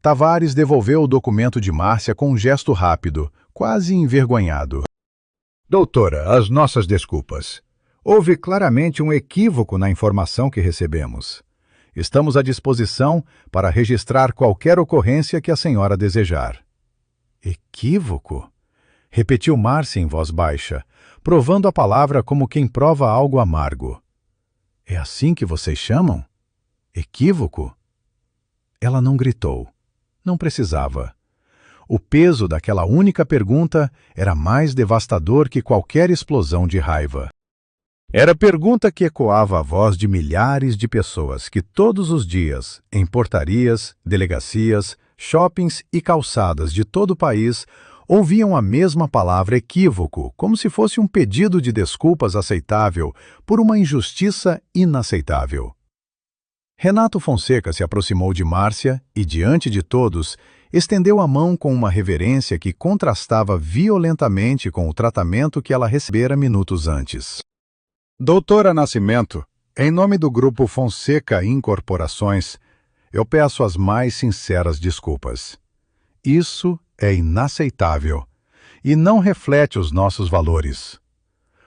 Tavares devolveu o documento de Márcia com um gesto rápido, quase envergonhado. Doutora, as nossas desculpas. Houve claramente um equívoco na informação que recebemos. Estamos à disposição para registrar qualquer ocorrência que a senhora desejar. Equívoco? Repetiu Márcia em voz baixa, provando a palavra como quem prova algo amargo. É assim que vocês chamam? Equívoco? Ela não gritou. Não precisava. O peso daquela única pergunta era mais devastador que qualquer explosão de raiva. Era a pergunta que ecoava a voz de milhares de pessoas que todos os dias, em portarias, delegacias, shoppings e calçadas de todo o país, ouviam a mesma palavra equívoco, como se fosse um pedido de desculpas aceitável por uma injustiça inaceitável. Renato Fonseca se aproximou de Márcia e, diante de todos, estendeu a mão com uma reverência que contrastava violentamente com o tratamento que ela recebera minutos antes. Doutora Nascimento, em nome do Grupo Fonseca Incorporações, eu peço as mais sinceras desculpas. Isso é inaceitável e não reflete os nossos valores.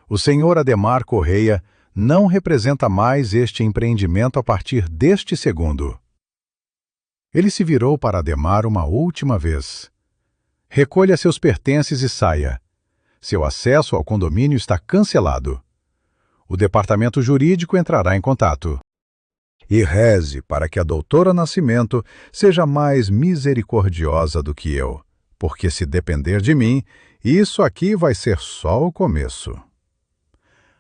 O senhor Ademar Correia não representa mais este empreendimento a partir deste segundo. Ele se virou para Ademar uma última vez. Recolha seus pertences e saia. Seu acesso ao condomínio está cancelado. O departamento jurídico entrará em contato. E reze para que a doutora Nascimento seja mais misericordiosa do que eu, porque se depender de mim, isso aqui vai ser só o começo.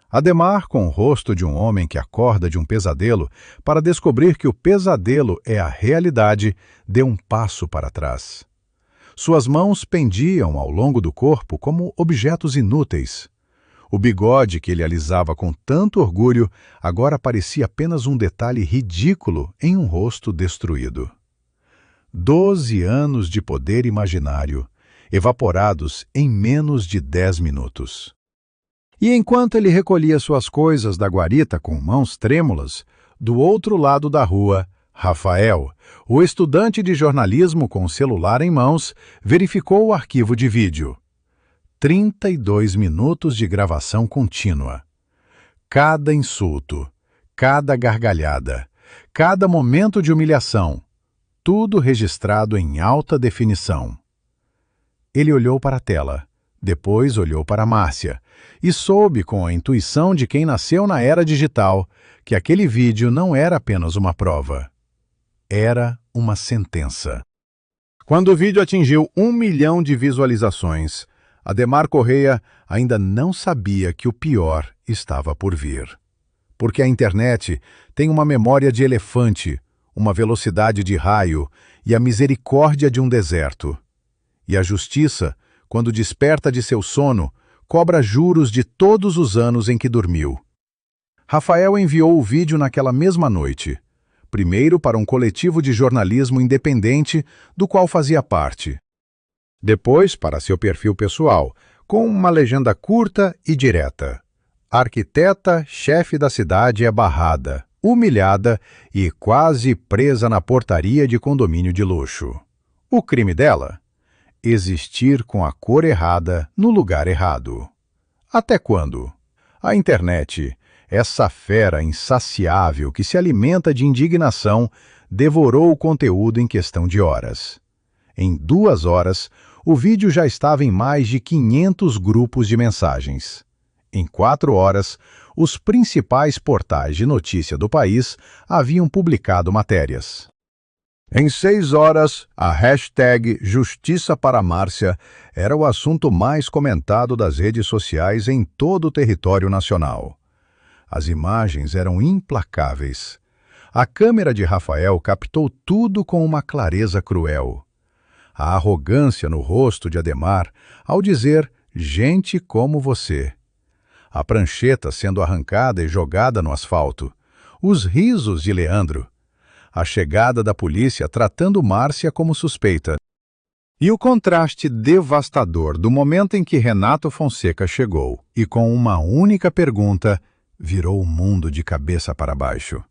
Ademar, com o rosto de um homem que acorda de um pesadelo para descobrir que o pesadelo é a realidade, deu um passo para trás. Suas mãos pendiam ao longo do corpo como objetos inúteis. O bigode que ele alisava com tanto orgulho agora parecia apenas um detalhe ridículo em um rosto destruído. 12 anos de poder imaginário, evaporados em menos de 10 minutos. E enquanto ele recolhia suas coisas da guarita com mãos trêmulas, do outro lado da rua, Rafael, o estudante de jornalismo com o celular em mãos, verificou o arquivo de vídeo. 32 minutos de gravação contínua. Cada insulto, cada gargalhada, cada momento de humilhação, tudo registrado em alta definição. Ele olhou para a tela, depois olhou para Márcia, e soube com a intuição de quem nasceu na era digital que aquele vídeo não era apenas uma prova. Era uma sentença. Quando o vídeo atingiu 1 milhão de visualizações, Ademar Correia ainda não sabia que o pior estava por vir. Porque a internet tem uma memória de elefante, uma velocidade de raio e a misericórdia de um deserto. E a justiça, quando desperta de seu sono, cobra juros de todos os anos em que dormiu. Rafael enviou o vídeo naquela mesma noite, primeiro para um coletivo de jornalismo independente do qual fazia parte. Depois para seu perfil pessoal, com uma legenda curta e direta. A arquiteta, chefe da cidade, é barrada, humilhada e quase presa na portaria de condomínio de luxo. O crime dela? Existir com a cor errada no lugar errado. Até quando? A internet, essa fera insaciável que se alimenta de indignação, devorou o conteúdo em questão de horas. Em 2 horas, o vídeo já estava em mais de 500 grupos de mensagens. Em 4 horas, os principais portais de notícia do país haviam publicado matérias. Em 6 horas, a hashtag Justiça para Márcia era o assunto mais comentado das redes sociais em todo o território nacional. As imagens eram implacáveis. A câmera de Rafael captou tudo com uma clareza cruel. A arrogância no rosto de Ademar ao dizer gente como você. A prancheta sendo arrancada e jogada no asfalto. Os risos de Leandro. a chegada da polícia tratando Márcia como suspeita. E o contraste devastador do momento em que Renato Fonseca chegou e, com uma única pergunta, virou o mundo de cabeça para baixo.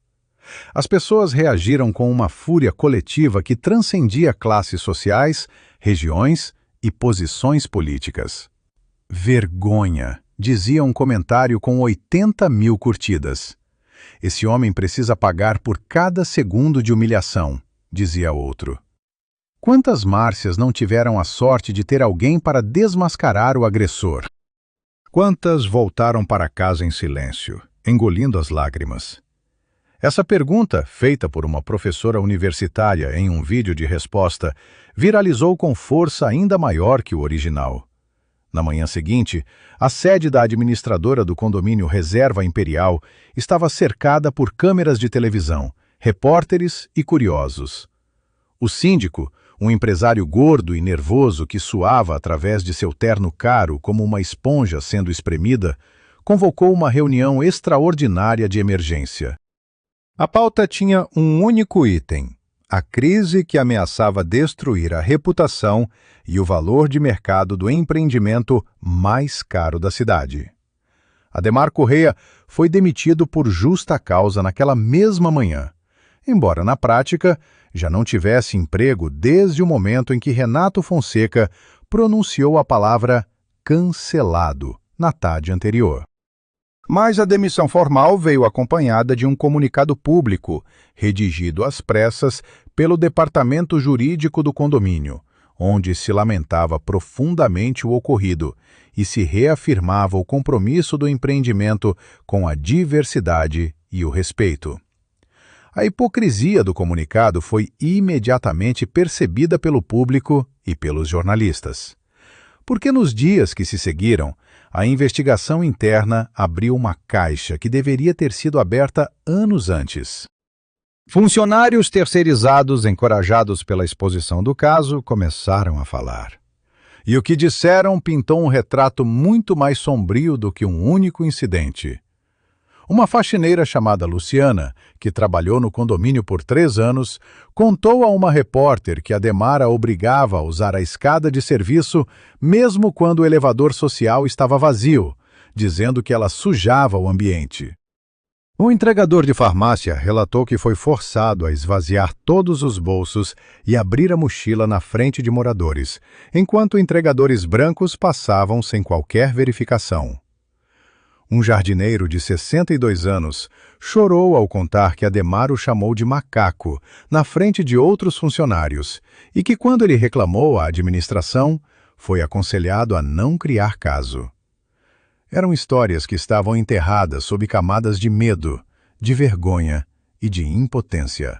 As pessoas reagiram com uma fúria coletiva que transcendia classes sociais, regiões e posições políticas. Vergonha, dizia um comentário com 80.000 curtidas. Esse homem precisa pagar por cada segundo de humilhação, dizia outro. Quantas Márcias não tiveram a sorte de ter alguém para desmascarar o agressor? Quantas voltaram para casa em silêncio, engolindo as lágrimas? Essa pergunta, feita por uma professora universitária em um vídeo de resposta, viralizou com força ainda maior que o original. Na manhã seguinte, a sede da administradora do condomínio Reserva Imperial estava cercada por câmeras de televisão, repórteres e curiosos. O síndico, um empresário gordo e nervoso que suava através de seu terno caro como uma esponja sendo espremida, convocou uma reunião extraordinária de emergência. A pauta tinha um único item: a crise que ameaçava destruir a reputação e o valor de mercado do empreendimento mais caro da cidade. Ademar Correia foi demitido por justa causa naquela mesma manhã, embora na prática já não tivesse emprego desde o momento em que Renato Fonseca pronunciou a palavra cancelado na tarde anterior. Mas a demissão formal veio acompanhada de um comunicado público, redigido às pressas pelo departamento jurídico do condomínio, onde se lamentava profundamente o ocorrido e se reafirmava o compromisso do empreendimento com a diversidade e o respeito. A hipocrisia do comunicado foi imediatamente percebida pelo público e pelos jornalistas. Porque nos dias que se seguiram, a investigação interna abriu uma caixa que deveria ter sido aberta anos antes. Funcionários terceirizados, encorajados pela exposição do caso, começaram a falar. E o que disseram pintou um retrato muito mais sombrio do que um único incidente. Uma faxineira chamada Luciana, que trabalhou no condomínio por 3 anos, contou a uma repórter que Ademar a obrigava a usar a escada de serviço mesmo quando o elevador social estava vazio, dizendo que ela sujava o ambiente. Um entregador de farmácia relatou que foi forçado a esvaziar todos os bolsos e abrir a mochila na frente de moradores, enquanto entregadores brancos passavam sem qualquer verificação. Um jardineiro de 62 anos chorou ao contar que Ademar o chamou de macaco na frente de outros funcionários e que, quando ele reclamou à administração, foi aconselhado a não criar caso. Eram histórias que estavam enterradas sob camadas de medo, de vergonha e de impotência.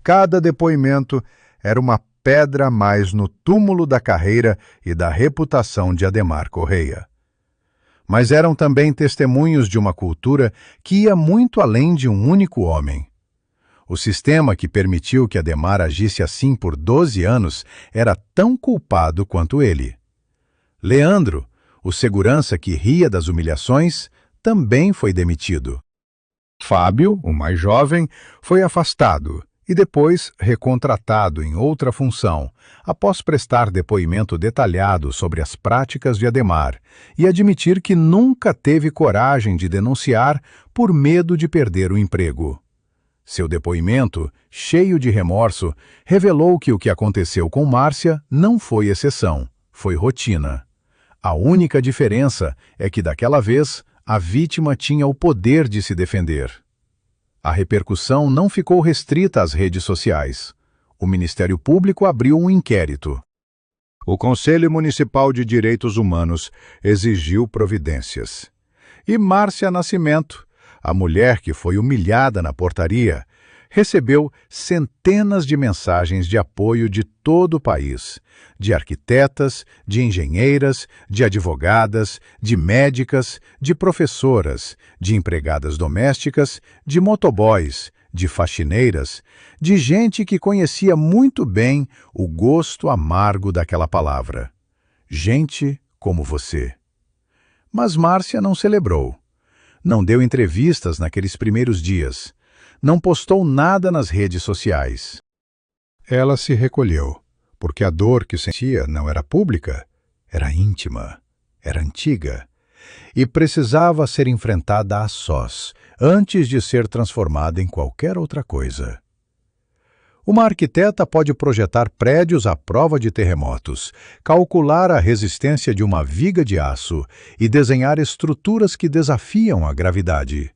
Cada depoimento era uma pedra a mais no túmulo da carreira e da reputação de Ademar Correia. Mas eram também testemunhos de uma cultura que ia muito além de um único homem. O sistema que permitiu que Ademar agisse assim por 12 anos era tão culpado quanto ele. Leandro, o segurança que ria das humilhações, também foi demitido. Fábio, o mais jovem, foi afastado e depois recontratado em outra função, após prestar depoimento detalhado sobre as práticas de Ademar e admitir que nunca teve coragem de denunciar por medo de perder o emprego. Seu depoimento, cheio de remorso, revelou que o que aconteceu com Márcia não foi exceção, foi rotina. A única diferença é que, daquela vez, a vítima tinha o poder de se defender. A repercussão não ficou restrita às redes sociais. O Ministério Público abriu um inquérito. O Conselho Municipal de Direitos Humanos exigiu providências. E Márcia Nascimento, a mulher que foi humilhada na portaria, recebeu centenas de mensagens de apoio de todo o país, de arquitetas, de engenheiras, de advogadas, de médicas, de professoras, de empregadas domésticas, de motoboys, de faxineiras, de gente que conhecia muito bem o gosto amargo daquela palavra. Gente como você. Mas Márcia não celebrou. Não deu entrevistas naqueles primeiros dias. Não postou nada nas redes sociais. Ela se recolheu, porque a dor que sentia não era pública, era íntima, era antiga, e precisava ser enfrentada a sós, antes de ser transformada em qualquer outra coisa. Uma arquiteta pode projetar prédios à prova de terremotos, calcular a resistência de uma viga de aço e desenhar estruturas que desafiam a gravidade.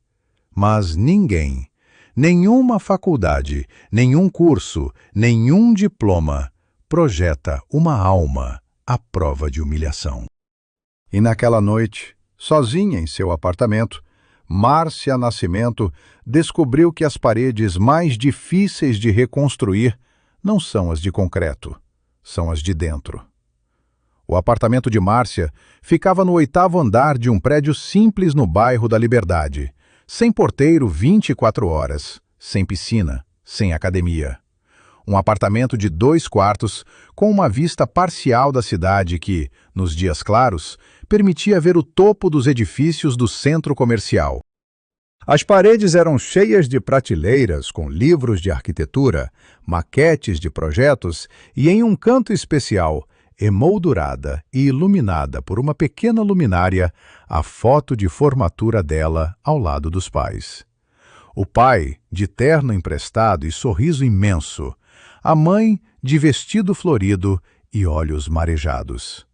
Mas ninguém, nenhuma faculdade, nenhum curso, nenhum diploma projeta uma alma à prova de humilhação. E naquela noite, sozinha em seu apartamento, Márcia Nascimento descobriu que as paredes mais difíceis de reconstruir não são as de concreto, são as de dentro. O apartamento de Márcia ficava no 8º andar de um prédio simples no bairro da Liberdade, sem porteiro 24 horas, sem piscina, sem academia. Um apartamento de 2 quartos, com uma vista parcial da cidade que, nos dias claros, permitia ver o topo dos edifícios do centro comercial. As paredes eram cheias de prateleiras com livros de arquitetura, maquetes de projetos e, em um canto especial, emoldurada e iluminada por uma pequena luminária, a foto de formatura dela ao lado dos pais. O pai, de terno emprestado e sorriso imenso. A mãe, de vestido florido e olhos marejados.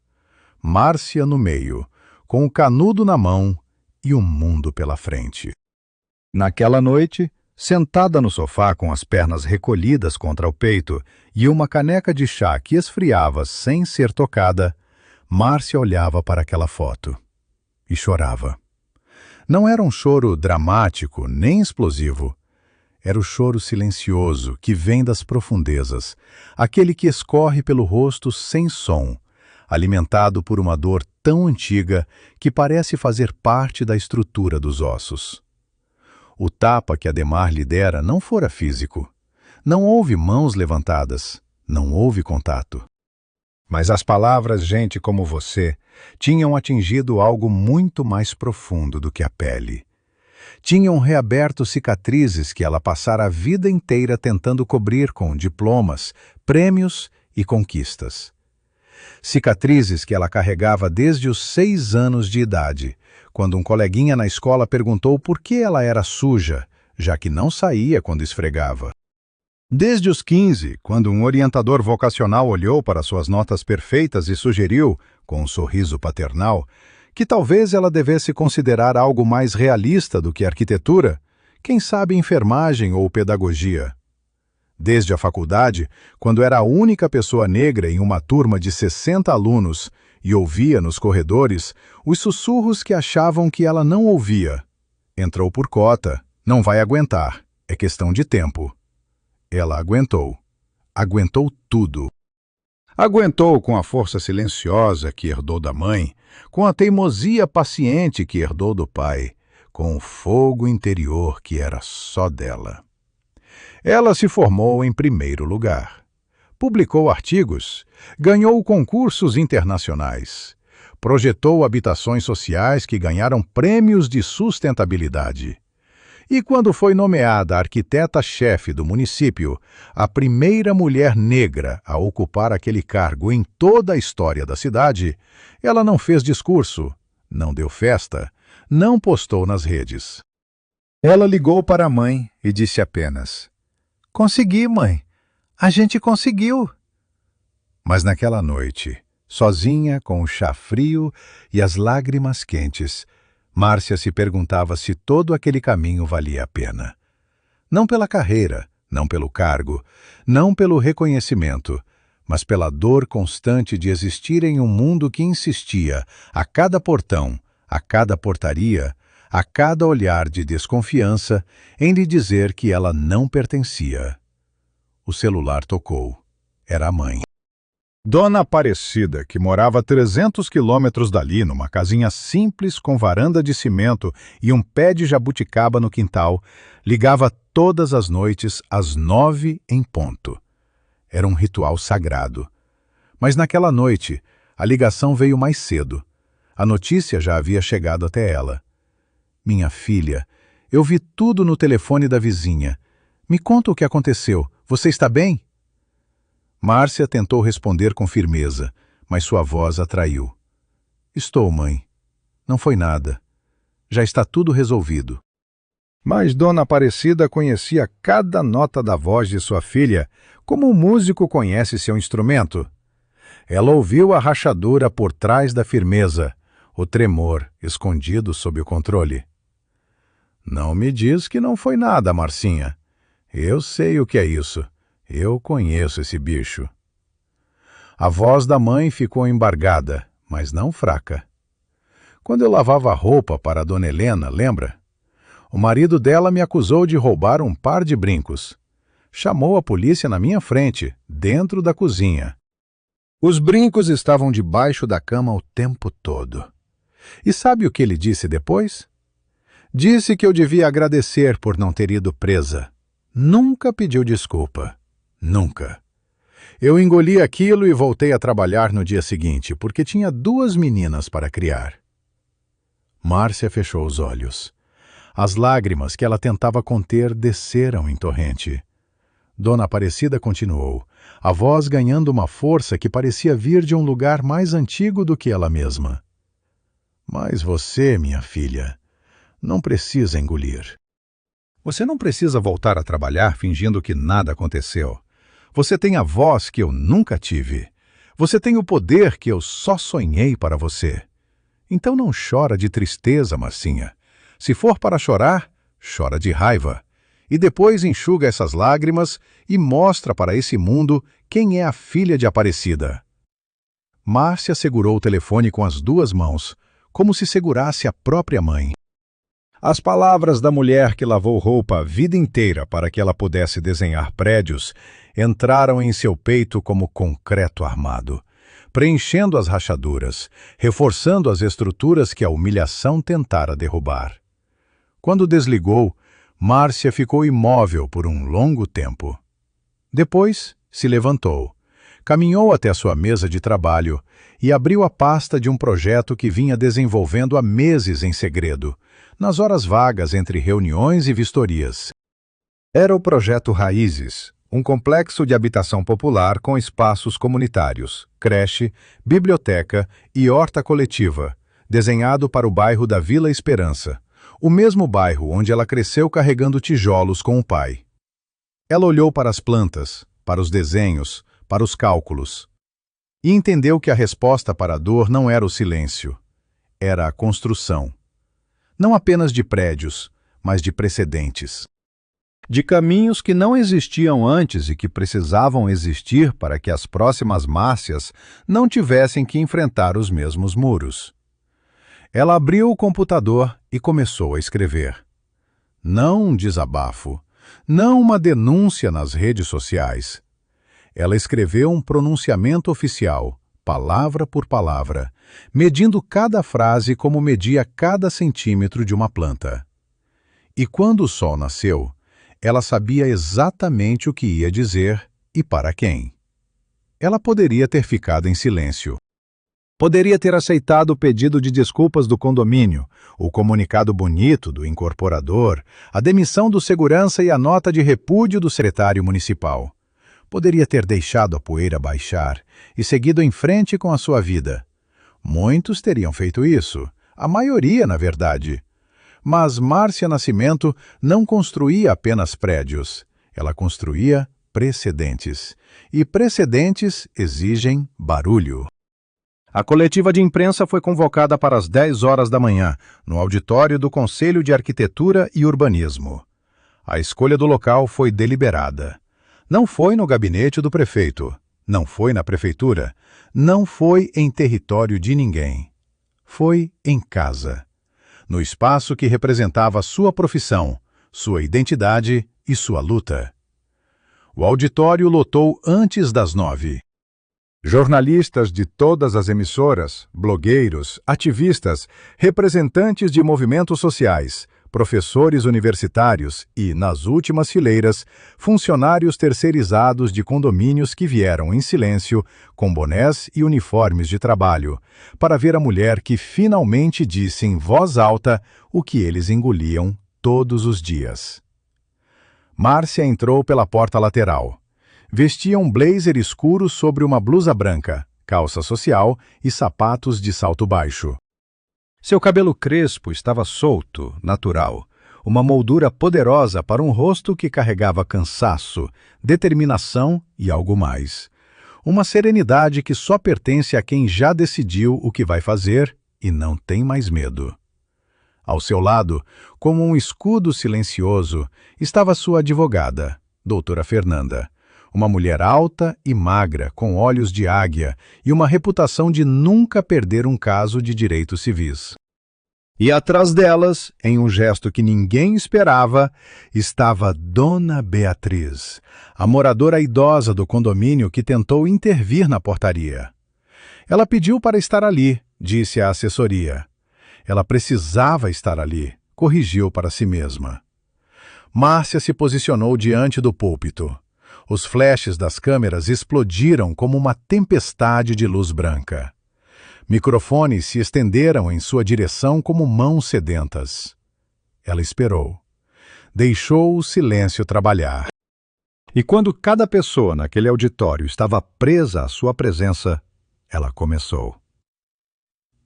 Márcia no meio, com o canudo na mão e o mundo pela frente. Naquela noite, sentada no sofá com as pernas recolhidas contra o peito e uma caneca de chá que esfriava sem ser tocada, Márcia olhava para aquela foto e chorava. Não era um choro dramático nem explosivo. Era o choro silencioso que vem das profundezas, aquele que escorre pelo rosto sem som, alimentado por uma dor tão antiga que parece fazer parte da estrutura dos ossos. O tapa que Adhemar lhe dera não fora físico. Não houve mãos levantadas, não houve contato. Mas as palavras "gente como você" tinham atingido algo muito mais profundo do que a pele. Tinham reaberto cicatrizes que ela passara a vida inteira tentando cobrir com diplomas, prêmios e conquistas. Cicatrizes que ela carregava desde os 6 anos de idade, quando um coleguinha na escola perguntou por que ela era suja, já que não saía quando esfregava. Desde os 15, quando um orientador vocacional olhou para suas notas perfeitas e sugeriu, com um sorriso paternal, que talvez ela devesse considerar algo mais realista do que arquitetura, quem sabe enfermagem ou pedagogia. Desde a faculdade, quando era a única pessoa negra em uma turma de 60 alunos e ouvia nos corredores os sussurros que achavam que ela não ouvia. Entrou por cota, não vai aguentar, é questão de tempo. Ela aguentou. Aguentou tudo. Aguentou com a força silenciosa que herdou da mãe, com a teimosia paciente que herdou do pai, com o fogo interior que era só dela. Ela se formou em primeiro lugar. Publicou artigos, ganhou concursos internacionais, projetou habitações sociais que ganharam prêmios de sustentabilidade. E quando foi nomeada arquiteta-chefe do município, a primeira mulher negra a ocupar aquele cargo em toda a história da cidade, ela não fez discurso, não deu festa, não postou nas redes. Ela ligou para a mãe e disse apenas: "Consegui, mãe. A gente conseguiu." Mas naquela noite, sozinha, com o chá frio e as lágrimas quentes, Márcia se perguntava se todo aquele caminho valia a pena. Não pela carreira, não pelo cargo, não pelo reconhecimento, mas pela dor constante de existir em um mundo que insistia, a cada portão, a cada portaria, a cada olhar de desconfiança, em lhe dizer que ela não pertencia. O celular tocou. Era a mãe. Dona Aparecida, que morava a 300 quilômetros dali, numa casinha simples com varanda de cimento e um pé de jabuticaba no quintal, ligava todas as noites às 9 em ponto. Era um ritual sagrado. Mas naquela noite, a ligação veio mais cedo. A notícia já havia chegado até ela. "Minha filha, Eu vi tudo no telefone da vizinha. Me conta o que aconteceu. Você está bem? Márcia tentou responder com firmeza, mas sua voz a traiu. Estou, mãe. Não foi nada. Já está tudo resolvido. Mas Dona Aparecida conhecia cada nota da voz de sua filha, como um músico conhece seu instrumento. Ela ouviu a rachadura por trás da firmeza, o tremor escondido sob o controle. Não me diz que não foi nada, Marcinha. Eu sei o que é isso. Eu conheço esse bicho. A voz da mãe ficou embargada, mas não fraca. Quando eu lavava roupa para a Dona Helena, lembra? O marido dela me acusou de roubar um par de brincos. Chamou a polícia na minha frente, dentro da cozinha. Os brincos estavam debaixo da cama o tempo todo. E sabe o que ele disse depois? Disse que eu devia agradecer por não ter ido presa. Nunca pediu desculpa. Nunca. Eu engoli aquilo e voltei a trabalhar no dia seguinte, porque tinha 2 meninas para criar. Márcia fechou os olhos. As lágrimas que ela tentava conter desceram em torrente. Dona Aparecida continuou, a voz ganhando uma força que parecia vir de um lugar mais antigo do que ela mesma. Mas você, minha filha, não precisa engolir. Você não precisa voltar a trabalhar fingindo que nada aconteceu. Você tem a voz que eu nunca tive. Você tem o poder que eu só sonhei para você. Então não chora de tristeza, Marcinha. Se for para chorar, chora de raiva. E depois enxuga essas lágrimas e mostra para esse mundo quem é a filha de Aparecida. Márcia segurou o telefone com as 2 mãos, como se segurasse a própria mãe. As palavras da mulher que lavou roupa a vida inteira para que ela pudesse desenhar prédios entraram em seu peito como concreto armado, preenchendo as rachaduras, reforçando as estruturas que a humilhação tentara derrubar. Quando desligou, Márcia ficou imóvel por um longo tempo. Depois, se levantou, caminhou até a sua mesa de trabalho e abriu a pasta de um projeto que vinha desenvolvendo há meses em segredo, nas horas vagas entre reuniões e vistorias. Era o projeto Raízes, um complexo de habitação popular com espaços comunitários, creche, biblioteca e horta coletiva, desenhado para o bairro da Vila Esperança, o mesmo bairro onde ela cresceu carregando tijolos com o pai. Ela olhou para as plantas, para os desenhos, para os cálculos, e entendeu que a resposta para a dor não era o silêncio, era a construção. Não apenas de prédios, mas de precedentes. De caminhos que não existiam antes e que precisavam existir para que as próximas Márcias não tivessem que enfrentar os mesmos muros. Ela abriu o computador e começou a escrever. Não um desabafo, não uma denúncia nas redes sociais. Ela escreveu um pronunciamento oficial, palavra por palavra, medindo cada frase como media cada centímetro de uma planta. E quando o sol nasceu, ela sabia exatamente o que ia dizer e para quem. Ela poderia ter ficado em silêncio. Poderia ter aceitado o pedido de desculpas do condomínio, o comunicado bonito do incorporador, a demissão do segurança e a nota de repúdio do secretário municipal. Poderia ter deixado a poeira baixar e seguido em frente com a sua vida. Muitos teriam feito isso, a maioria, na verdade. Mas Márcia Nascimento não construía apenas prédios, ela construía precedentes. E precedentes exigem barulho. A coletiva de imprensa foi convocada para as 10 horas da manhã, no auditório do Conselho de Arquitetura e Urbanismo. A escolha do local foi deliberada. Não foi no gabinete do prefeito, não foi na prefeitura, não foi em território de ninguém. Foi em casa, no espaço que representava sua profissão, sua identidade e sua luta. O auditório lotou antes das 9. Jornalistas de todas as emissoras, blogueiros, ativistas, representantes de movimentos sociais, professores universitários e, nas últimas fileiras, funcionários terceirizados de condomínios que vieram em silêncio, com bonés e uniformes de trabalho, para ver a mulher que finalmente disse em voz alta o que eles engoliam todos os dias. Márcia entrou pela porta lateral. Vestia um blazer escuro sobre uma blusa branca, calça social e sapatos de salto baixo. Seu cabelo crespo estava solto, natural, uma moldura poderosa para um rosto que carregava cansaço, determinação e algo mais. Uma serenidade que só pertence a quem já decidiu o que vai fazer e não tem mais medo. Ao seu lado, como um escudo silencioso, estava sua advogada, doutora Fernanda, uma mulher alta e magra, com olhos de águia e uma reputação de nunca perder um caso de direitos civis. E atrás delas, em um gesto que ninguém esperava, estava Dona Beatriz, a moradora idosa do condomínio que tentou intervir na portaria. Ela pediu para estar ali, disse a assessoria. Ela precisava estar ali, corrigiu para si mesma. Márcia se posicionou diante do púlpito. Os flashes das câmeras explodiram como uma tempestade de luz branca. Microfones se estenderam em sua direção como mãos sedentas. Ela esperou. Deixou o silêncio trabalhar. E quando cada pessoa naquele auditório estava presa à sua presença, ela começou.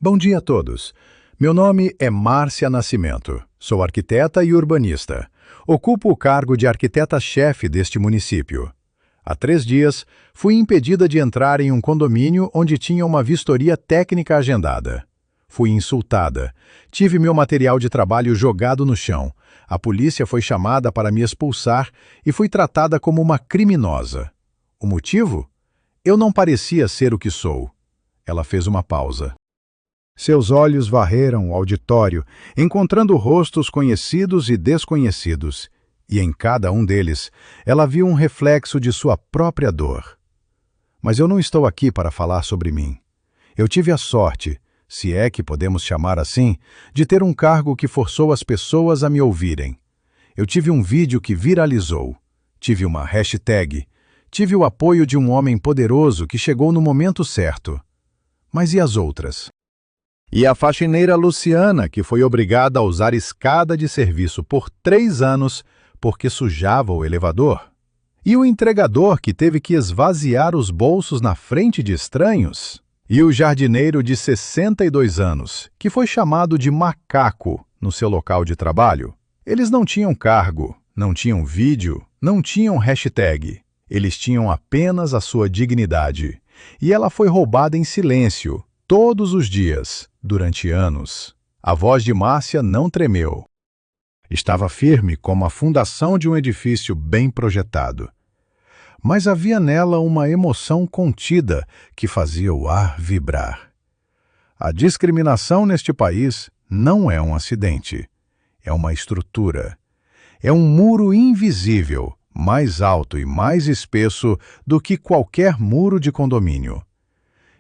Bom dia a todos. Meu nome é Márcia Nascimento. Sou arquiteta e urbanista. Ocupo o cargo de arquiteta-chefe deste município. Há 3 dias, fui impedida de entrar em um condomínio onde tinha uma vistoria técnica agendada. Fui insultada. Tive meu material de trabalho jogado no chão. A polícia foi chamada para me expulsar e fui tratada como uma criminosa. O motivo? Eu não parecia ser o que sou. Ela fez uma pausa. Seus olhos varreram o auditório, encontrando rostos conhecidos e desconhecidos. E em cada um deles, ela viu um reflexo de sua própria dor. Mas eu não estou aqui para falar sobre mim. Eu tive a sorte, se é que podemos chamar assim, de ter um cargo que forçou as pessoas a me ouvirem. Eu tive um vídeo que viralizou. Tive uma hashtag. Tive o apoio de um homem poderoso que chegou no momento certo. Mas e as outras? E a faxineira Luciana, que foi obrigada a usar escada de serviço por 3 anos porque sujava o elevador? E o entregador que teve que esvaziar os bolsos na frente de estranhos? E o jardineiro de 62 anos, que foi chamado de macaco no seu local de trabalho? Eles não tinham cargo, não tinham vídeo, não tinham hashtag. Eles tinham apenas a sua dignidade. E ela foi roubada em silêncio, todos os dias, durante anos. A voz de Márcia não tremeu. Estava firme como a fundação de um edifício bem projetado. Mas havia nela uma emoção contida que fazia o ar vibrar. A discriminação neste país não é um acidente. É uma estrutura. É um muro invisível, mais alto e mais espesso do que qualquer muro de condomínio.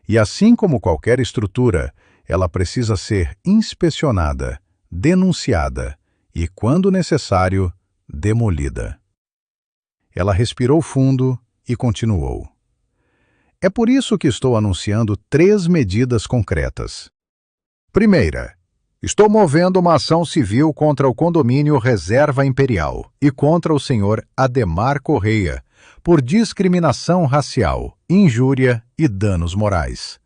E assim como qualquer estrutura, ela precisa ser inspecionada, denunciada e, quando necessário, demolida. Ela respirou fundo e continuou. É por isso que estou anunciando 3 medidas concretas. Primeira, estou movendo uma ação civil contra o condomínio Reserva Imperial e contra o senhor Ademar Correia por discriminação racial, injúria e danos morais.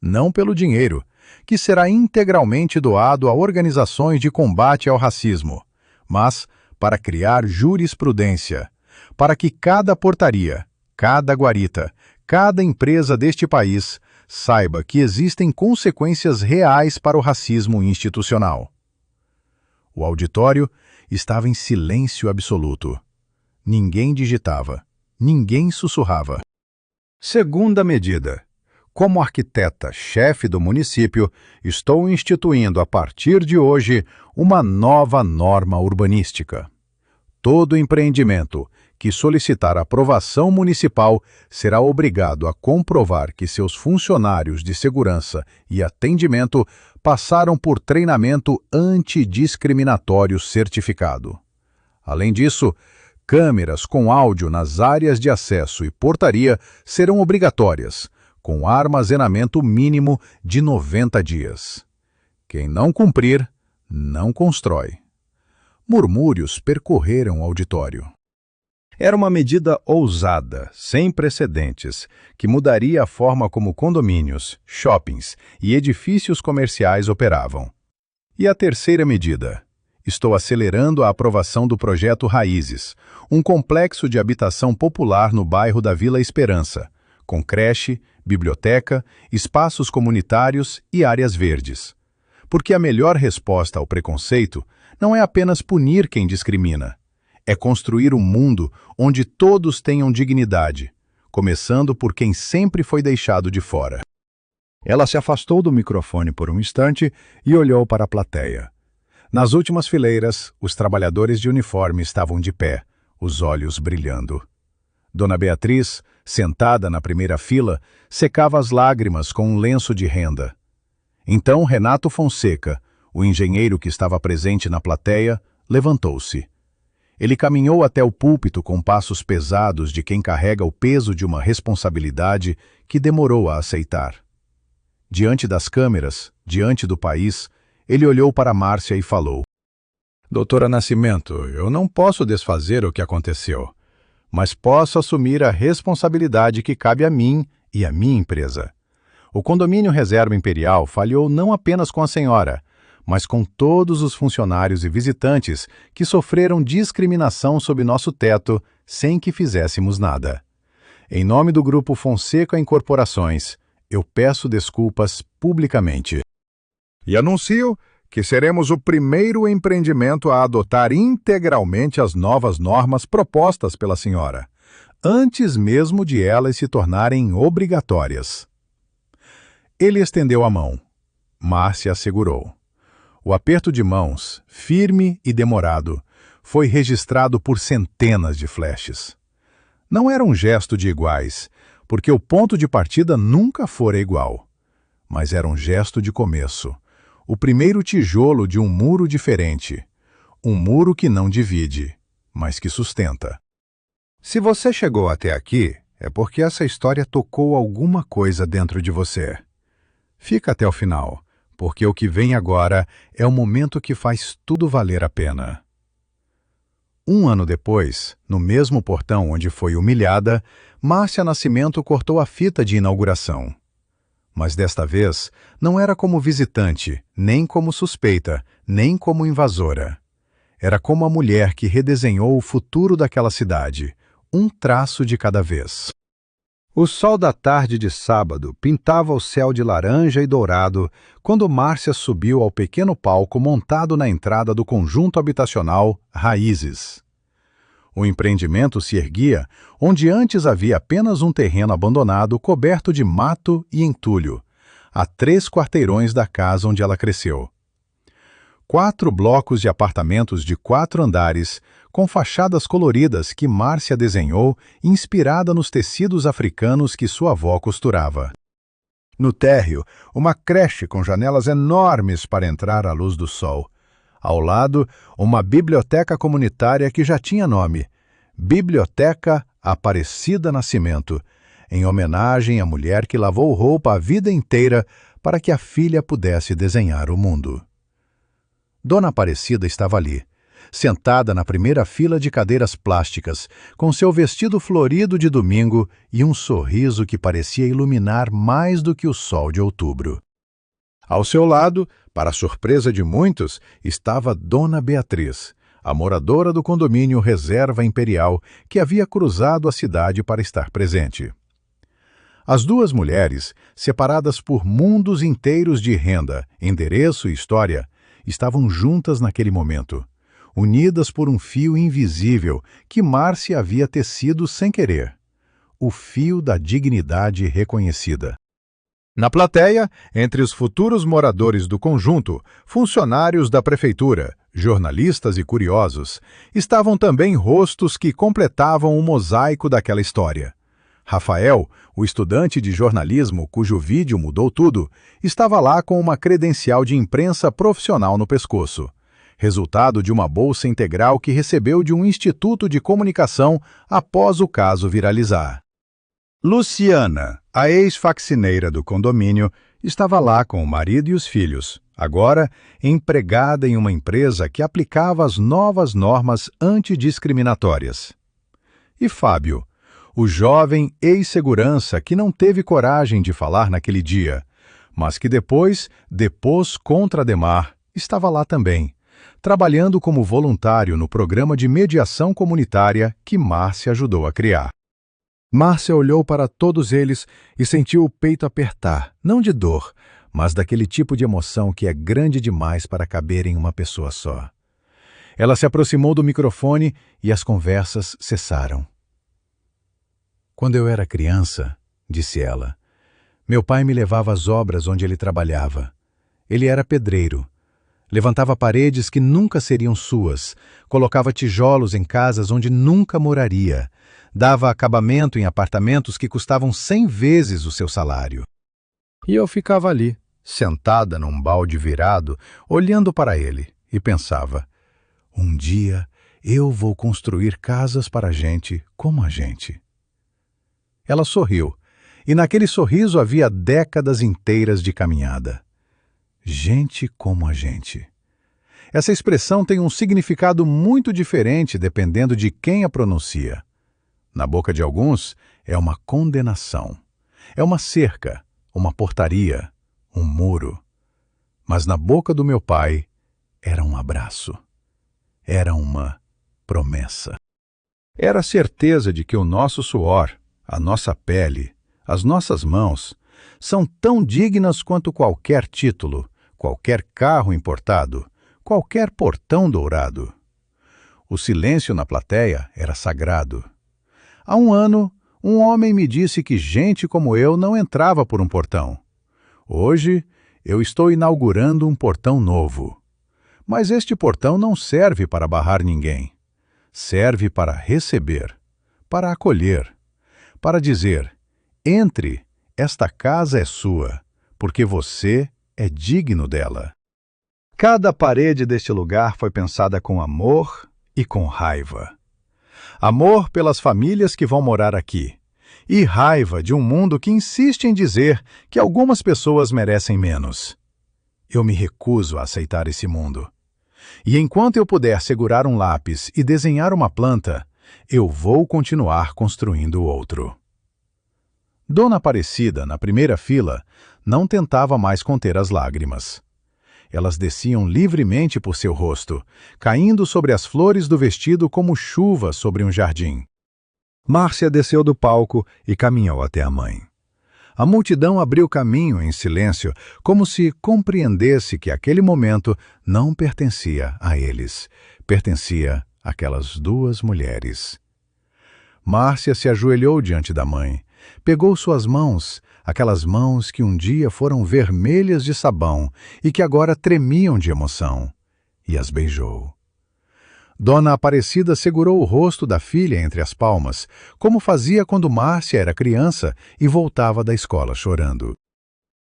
Não pelo dinheiro, que será integralmente doado a organizações de combate ao racismo, mas para criar jurisprudência, para que cada portaria, cada guarita, cada empresa deste país saiba que existem consequências reais para o racismo institucional. O auditório estava em silêncio absoluto. Ninguém digitava, ninguém sussurrava. Segunda medida. Como arquiteta-chefe do município, estou instituindo a partir de hoje uma nova norma urbanística. Todo empreendimento que solicitar aprovação municipal será obrigado a comprovar que seus funcionários de segurança e atendimento passaram por treinamento antidiscriminatório certificado. Além disso, câmeras com áudio nas áreas de acesso e portaria serão obrigatórias, com armazenamento mínimo de 90 dias. Quem não cumprir, não constrói. Murmúrios percorreram o auditório. Era uma medida ousada, sem precedentes, que mudaria a forma como condomínios, shoppings e edifícios comerciais operavam. E a terceira medida? Estou acelerando a aprovação do projeto Raízes, um complexo de habitação popular no bairro da Vila Esperança, com creche, biblioteca, espaços comunitários e áreas verdes. Porque a melhor resposta ao preconceito não é apenas punir quem discrimina, é construir um mundo onde todos tenham dignidade, começando por quem sempre foi deixado de fora. Ela se afastou do microfone por um instante e olhou para a plateia. Nas últimas fileiras, os trabalhadores de uniforme estavam de pé, os olhos brilhando. Dona Beatriz, sentada na primeira fila, secava as lágrimas com um lenço de renda. Então Renato Fonseca, o engenheiro que estava presente na plateia, levantou-se. Ele caminhou até o púlpito com passos pesados de quem carrega o peso de uma responsabilidade que demorou a aceitar. Diante das câmeras, diante do país, ele olhou para Márcia e falou: Doutora Nascimento, eu não posso desfazer o que aconteceu, mas posso assumir a responsabilidade que cabe a mim e à minha empresa. O condomínio Reserva Imperial falhou não apenas com a senhora, mas com todos os funcionários e visitantes que sofreram discriminação sob nosso teto sem que fizéssemos nada. Em nome do Grupo Fonseca Incorporações, eu peço desculpas publicamente. E anuncio que seremos o primeiro empreendimento a adotar integralmente as novas normas propostas pela senhora, antes mesmo de elas se tornarem obrigatórias. Ele estendeu a mão. Márcia a segurou. O aperto de mãos, firme e demorado, foi registrado por centenas de flashes. Não era um gesto de iguais, porque o ponto de partida nunca fora igual. Mas era um gesto de começo. O primeiro tijolo de um muro diferente. Um muro que não divide, mas que sustenta. Se você chegou até aqui, é porque essa história tocou alguma coisa dentro de você. Fica até o final, porque o que vem agora é o momento que faz tudo valer a pena. Um ano depois, no mesmo portão onde foi humilhada, Márcia Nascimento cortou a fita de inauguração. Mas desta vez, não era como visitante, nem como suspeita, nem como invasora. Era como a mulher que redesenhou o futuro daquela cidade, um traço de cada vez. O sol da tarde de sábado pintava o céu de laranja e dourado quando Márcia subiu ao pequeno palco montado na entrada do conjunto habitacional Raízes. O empreendimento se erguia onde antes havia apenas um terreno abandonado coberto de mato e entulho, a 3 quarteirões da casa onde ela cresceu. 4 blocos de apartamentos de 4 andares, com fachadas coloridas que Márcia desenhou, inspirada nos tecidos africanos que sua avó costurava. No térreo, uma creche com janelas enormes para entrar à luz do sol. Ao lado, uma biblioteca comunitária que já tinha nome, Biblioteca Aparecida Nascimento, em homenagem à mulher que lavou roupa a vida inteira para que a filha pudesse desenhar o mundo. Dona Aparecida estava ali, sentada na primeira fila de cadeiras plásticas, com seu vestido florido de domingo e um sorriso que parecia iluminar mais do que o sol de outubro. Ao seu lado, para a surpresa de muitos, estava Dona Beatriz, a moradora do condomínio Reserva Imperial, que havia cruzado a cidade para estar presente. As duas mulheres, separadas por mundos inteiros de renda, endereço e história, estavam juntas naquele momento, unidas por um fio invisível que Márcia havia tecido sem querer, o fio da dignidade reconhecida. Na plateia, entre os futuros moradores do conjunto, funcionários da prefeitura, jornalistas e curiosos, estavam também rostos que completavam o mosaico daquela história. Rafael, o estudante de jornalismo cujo vídeo mudou tudo, estava lá com uma credencial de imprensa profissional no pescoço, resultado de uma bolsa integral que recebeu de um instituto de comunicação após o caso viralizar. Luciana, A ex-faxineira do condomínio estava lá com o marido e os filhos, agora empregada em uma empresa que aplicava as novas normas antidiscriminatórias. E Fábio, o jovem ex-segurança que não teve coragem de falar naquele dia, mas que depois depôs contra Adhemar, estava lá também, trabalhando como voluntário no programa de mediação comunitária que Márcia ajudou a criar. Márcia olhou para todos eles e sentiu o peito apertar, não de dor, mas daquele tipo de emoção que é grande demais para caber em uma pessoa só. Ela se aproximou do microfone e as conversas cessaram. Quando eu era criança, disse ela, meu pai me levava às obras onde ele trabalhava. Ele era pedreiro. Levantava paredes que nunca seriam suas, colocava tijolos em casas onde nunca moraria, dava acabamento em apartamentos que custavam 100 vezes o seu salário. E eu ficava ali, sentada num balde virado, olhando para ele, e pensava, um dia eu vou construir casas para a gente como a gente. Ela sorriu, e naquele sorriso havia décadas inteiras de caminhada. Gente como a gente. Essa expressão tem um significado muito diferente dependendo de quem a pronuncia. Na boca de alguns, é uma condenação. É uma cerca, uma portaria, um muro. Mas na boca do meu pai, era um abraço. Era uma promessa. Era a certeza de que o nosso suor, a nossa pele, as nossas mãos, são tão dignas quanto qualquer título, qualquer carro importado, qualquer portão dourado. O silêncio na plateia era sagrado. Há um ano, um homem me disse que gente como eu não entrava por um portão. Hoje, eu estou inaugurando um portão novo. Mas este portão não serve para barrar ninguém. Serve para receber, para acolher, para dizer, entre, esta casa é sua, porque você é digno dela. Cada parede deste lugar foi pensada com amor e com raiva. Amor pelas famílias que vão morar aqui, e raiva de um mundo que insiste em dizer que algumas pessoas merecem menos. Eu me recuso a aceitar esse mundo. E enquanto eu puder segurar um lápis e desenhar uma planta, eu vou continuar construindo outro. Dona Aparecida, na primeira fila, não tentava mais conter as lágrimas. Elas desciam livremente por seu rosto, caindo sobre as flores do vestido como chuva sobre um jardim. Márcia desceu do palco e caminhou até a mãe. A multidão abriu caminho em silêncio, como se compreendesse que aquele momento não pertencia a eles, pertencia àquelas duas mulheres. Márcia se ajoelhou diante da mãe, pegou suas mãos, aquelas mãos que um dia foram vermelhas de sabão e que agora tremiam de emoção, e as beijou. Dona Aparecida segurou o rosto da filha entre as palmas, como fazia quando Márcia era criança e voltava da escola chorando.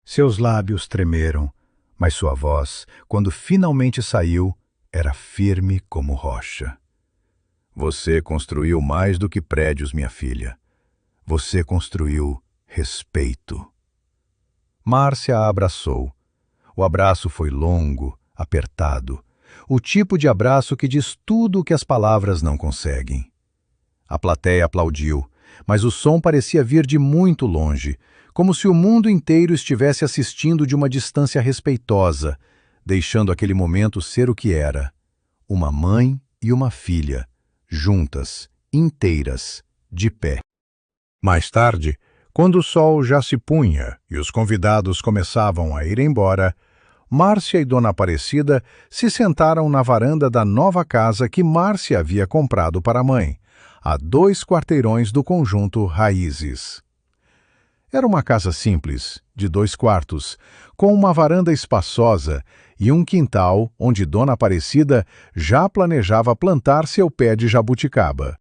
Seus lábios tremeram, mas sua voz, quando finalmente saiu, era firme como rocha. Você construiu mais do que prédios, minha filha. Você construiu respeito. Márcia a abraçou. O abraço foi longo, apertado, o tipo de abraço que diz tudo o que as palavras não conseguem. A plateia aplaudiu, mas o som parecia vir de muito longe, como se o mundo inteiro estivesse assistindo de uma distância respeitosa, deixando aquele momento ser o que era: uma mãe e uma filha, juntas, inteiras, de pé. Mais tarde, quando o sol já se punha e os convidados começavam a ir embora, Márcia e Dona Aparecida se sentaram na varanda da nova casa que Márcia havia comprado para a mãe, a 2 quarteirões do conjunto Raízes. Era uma casa simples, de 2 quartos, com uma varanda espaçosa e um quintal onde Dona Aparecida já planejava plantar seu pé de jabuticaba.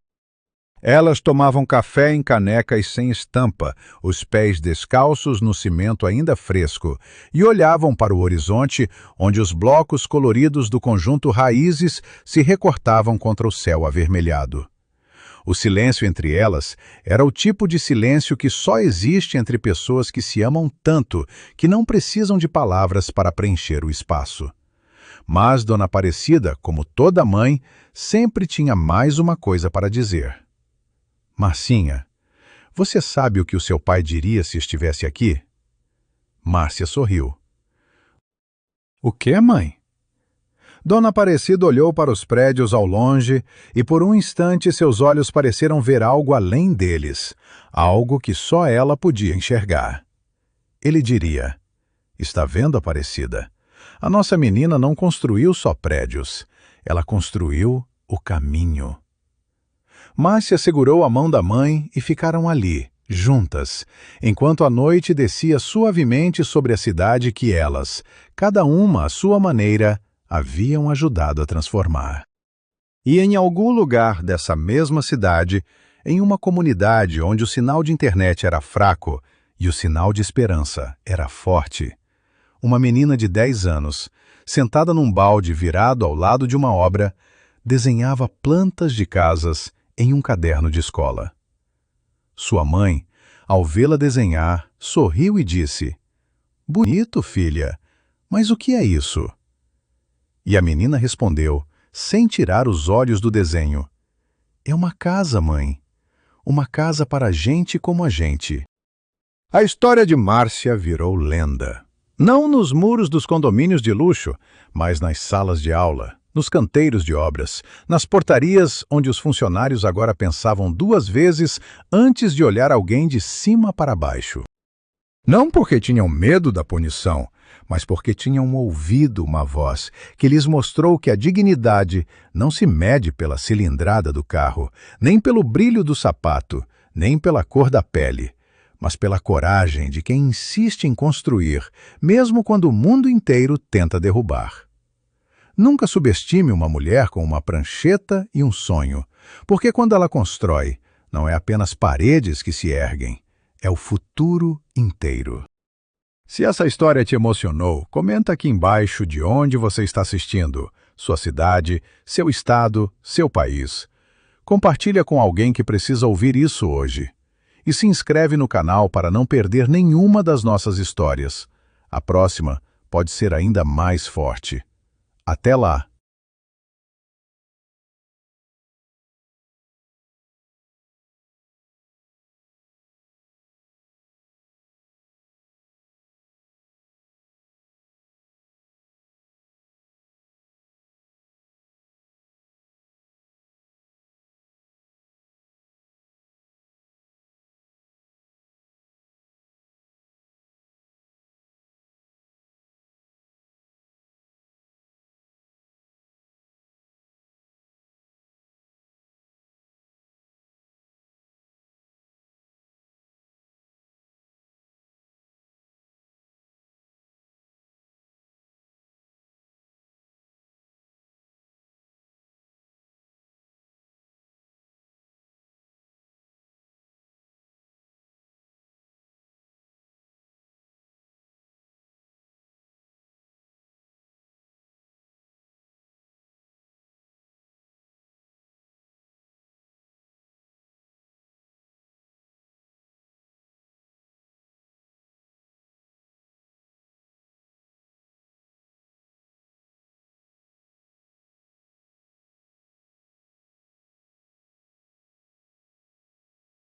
Elas tomavam café em canecas sem estampa, os pés descalços no cimento ainda fresco, e olhavam para o horizonte, onde os blocos coloridos do conjunto Raízes se recortavam contra o céu avermelhado. O silêncio entre elas era o tipo de silêncio que só existe entre pessoas que se amam tanto que não precisam de palavras para preencher o espaço. Mas Dona Aparecida, como toda mãe, sempre tinha mais uma coisa para dizer. Marcinha, você sabe o que o seu pai diria se estivesse aqui? Márcia sorriu. O quê, mãe? Dona Aparecida olhou para os prédios ao longe e por um instante seus olhos pareceram ver algo além deles, algo que só ela podia enxergar. Ele diria, está vendo, Aparecida? A nossa menina não construiu só prédios, ela construiu o caminho. Márcia segurou a mão da mãe e ficaram ali, juntas, enquanto a noite descia suavemente sobre a cidade que elas, cada uma à sua maneira, haviam ajudado a transformar. E em algum lugar dessa mesma cidade, em uma comunidade onde o sinal de internet era fraco e o sinal de esperança era forte, uma menina de 10 anos, sentada num balde virado ao lado de uma obra, desenhava plantas de casas em um caderno de escola. Sua mãe, ao vê-la desenhar, sorriu e disse, "Bonito, filha, mas o que é isso?" E a menina respondeu, sem tirar os olhos do desenho, "É uma casa, mãe. Uma casa para gente como a gente." A história de Márcia virou lenda. Não nos muros dos condomínios de luxo, mas nas salas de aula, nos canteiros de obras, nas portarias onde os funcionários agora pensavam 2 vezes antes de olhar alguém de cima para baixo. Não porque tinham medo da punição, mas porque tinham ouvido uma voz que lhes mostrou que a dignidade não se mede pela cilindrada do carro, nem pelo brilho do sapato, nem pela cor da pele, mas pela coragem de quem insiste em construir, mesmo quando o mundo inteiro tenta derrubar. Nunca subestime uma mulher com uma prancheta e um sonho, porque quando ela constrói, não é apenas paredes que se erguem, é o futuro inteiro. Se essa história te emocionou, comenta aqui embaixo de onde você está assistindo, sua cidade, seu estado, seu país. Compartilha com alguém que precisa ouvir isso hoje. E se inscreve no canal para não perder nenhuma das nossas histórias. A próxima pode ser ainda mais forte. Até lá!